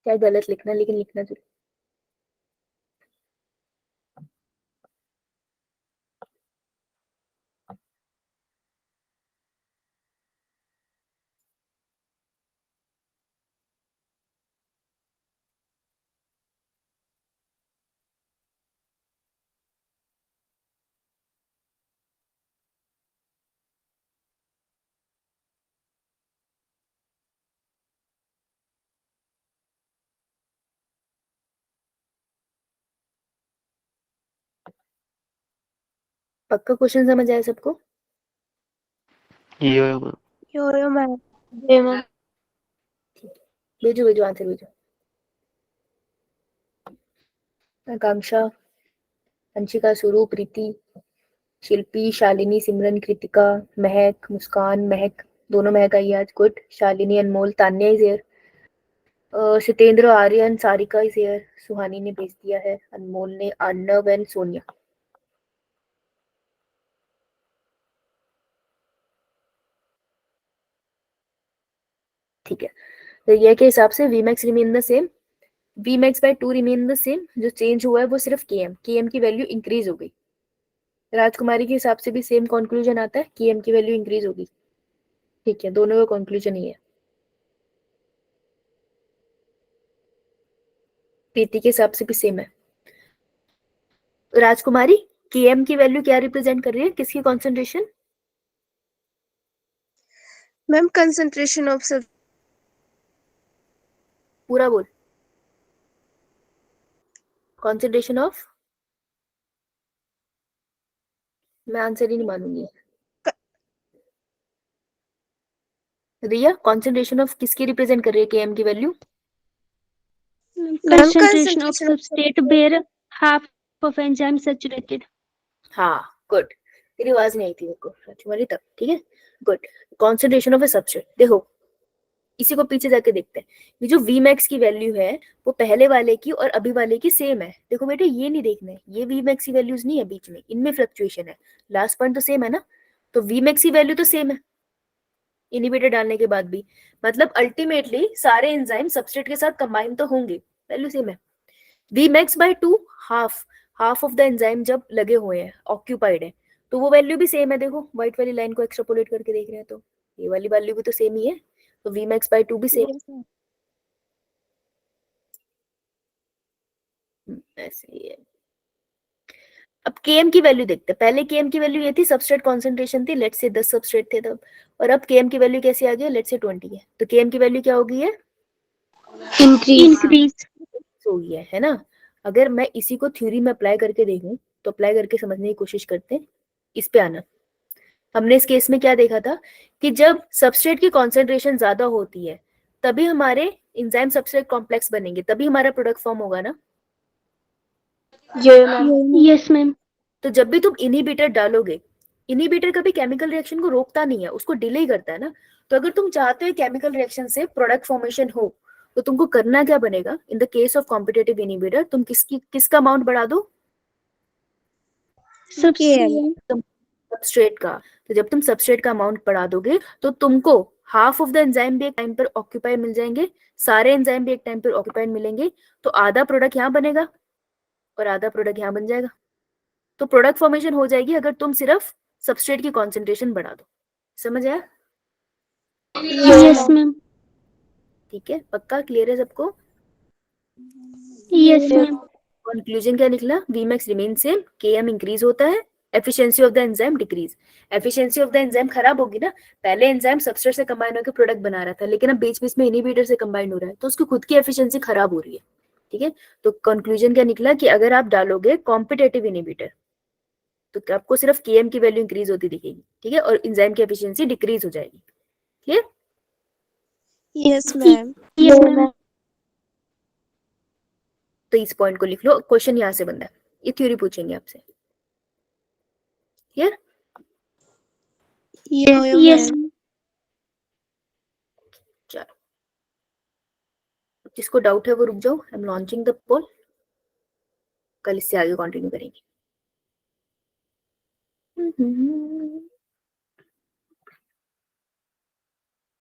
[SPEAKER 1] क्या गलत लिखना, लेकिन लिखना जरूर। पक्का क्वेश्चन समझ आया सबको?
[SPEAKER 5] यो मैम।
[SPEAKER 6] ये मैम।
[SPEAKER 1] भेजो भेजो आंसर भेजो। आकांक्षा, अंशिका, स्वरूप, प्रीति, शिल्पी, शालिनी, सिमरन, कृतिका, महक, मुस्कान, महक, दोनों महक आई आज, good. Shalini, Anmol, Tanya is here, Sitendra, Aryan, Sarika is here, Suhani ने भेज दिया है, अनमोल ने, अर्णव एंड सोनिया। ठीक है, तो ये के हिसाब से Vmax remain the same, Vmax by 2 remain the same, जो चेंज हुआ है वो सिर्फ Km की वैल्यू इंक्रीज हो गई। राजकुमारी के हिसाब से भी सेम कंक्लूजन आता है, Km की वैल्यू इंक्रीज होगी। ठीक है, दोनों का कंक्लूजन ही है। प्रीति के हिसाब से भी सेम है। राजकुमारी, Km की वैल्यू क्या रिप्रेजेंट कर रही है, किसकी कॉन्सेंट्रेशन?
[SPEAKER 5] मैम कंसंट्रेशन ऑफ सब
[SPEAKER 1] पूरा बोल। कॉन्सेंट्रेशन ऑफ, मैं आंसर ही नहीं मानूंगी। रिया, कॉन्सेंट्रेशन ऑफ किसकी रिप्रेजेंट कर रही है Km की value?
[SPEAKER 6] Concentration of substrate where half of enzyme saturated.
[SPEAKER 1] हाँ, गुड। तेरी आवाज नहीं आई थी मेरे को राजकुमारी तब, ठीक है, good. Concentration of A substrate, देखो इसी को पीछे जाके देखते हैं। ये जो Vmax की वैल्यू है वो पहले वाले की और अभी वाले की सेम है। देखो बेटे ये नहीं देखना है, ये Vmax की वैल्यूज नहीं है बीच में, इनमें फ्लक्चुएशन है। लास्ट पॉइंट तो सेम है ना, तो Vmax की वैल्यू तो सेम है इनहिबिटर डालने के बाद भी। मतलब अल्टीमेटली सारे एंजाइम सबस्ट्रेट के साथ कंबाइन तो होंगे, वैल्यू सेम है। Vmax by 2, half of the enzyme जब लगे हुए हैं, ऑक्यूपाइड है, तो वो वैल्यू भी सेम है। देखो व्हाइट वाली लाइन को एक्सट्रापोलेट करके देख रहे हैं तो ये वाली वैल्यू भी तो सेम ही है, तो Vmax बाय 2 भी सेम ऐसे ही है। अब Km की वैल्यू देखते हैं। पहले Km की वैल्यू ये थी, सबस्ट्रेट कॉन्सेंट्रेशन थी, लेट्स से 10 सबस्ट्रेट थे तब, और अब Km की वैल्यू कैसे आ गई है, लेट्स से 20 है, तो Km की वैल्यू क्या हो गई है,
[SPEAKER 6] Increase.
[SPEAKER 1] हो गई है ना। अगर मैं इसी को थ्योरी में अप्लाई करके देखूं तो अप्लाई करके समझने की कोशिश करते हैं। इस पे आना, हमने इस केस में क्या देखा था कि जब सबस्ट्रेट की कॉन्सेंट्रेशन ज्यादा होती है तभी हमारे एंजाइम सब्सट्रेट कॉम्प्लेक्स बनेंगे तभी हमारा प्रोडक्ट फॉर्म होगा ना।
[SPEAKER 6] Yes ma'am.
[SPEAKER 1] तो जब भी तुम इनहिबिटर डालोगे, इनहिबिटर कभी केमिकल रिएक्शन को रोकता नहीं है, उसको डिले करता है ना। तो अगर तुम चाहते हो केमिकल रिएक्शन से प्रोडक्ट फॉर्मेशन हो तो तुमको करना क्या बनेगा? In the case of competitive inhibitor तुम किसका अमाउंट बढ़ा दो? सबस्ट्रेट का। तो जब तुम सबस्ट्रेट का अमाउंट बढ़ा दोगे तो तुमको हाफ ऑफ द एंजाइम भी एक टाइम पर ऑक्यूपाई मिल जाएंगे, सारे एंजाइम भी एक टाइम पर ऑक्यूपाइड मिलेंगे। तो आधा प्रोडक्ट यहाँ बनेगा और आधा प्रोडक्ट यहाँ बन जाएगा। तो प्रोडक्ट फॉर्मेशन हो जाएगी अगर तुम सिर्फ सबस्ट्रेट की कॉन्सेंट्रेशन बढ़ा दो। समझ आया?
[SPEAKER 6] Yes ma'am.
[SPEAKER 1] ठीक है, पक्का क्लियर है सबको?
[SPEAKER 6] Yes ma'am.
[SPEAKER 1] कंक्लूजन क्या निकला? Vmax remain same, Km increase होता है, efficiency of the enzyme decrease. Efficiency of the enzyme खराब होगी ना, पहले एंजाइम सबस्ट्रेट से कंबाइन होकर प्रोडक्ट बना रहा था लेकिन अब बीच बीच में इनहिबिटर से कंबाइन हो रहा है तो उसकी खुद की एफिशिएंसी खराब हो रही है। ठीक है, तो कंक्लूजन क्या निकला कि अगर आप डालोगे कॉम्पिटिटिव इनहिबिटर तो आपको सिर्फ Km की वैल्यू इंक्रीज होती दिखेगी। ठीक है, और एंजाइम की एफिशिएंसी डिक्रीज हो जाएगी। Clear?
[SPEAKER 5] Yes ma'am.
[SPEAKER 6] Yes ma'am.
[SPEAKER 1] तो इस पॉइंट को लिख लो, क्वेश्चन यहाँ से बनता है, ये थ्योरी पूछेंगे आपसे। क्लियर?
[SPEAKER 6] यस।
[SPEAKER 1] चलो, जिसको डाउट है वो रुक जाओ, आई एम लॉन्चिंग द पोल, कल इससे आगे कंटिन्यू करेंगे।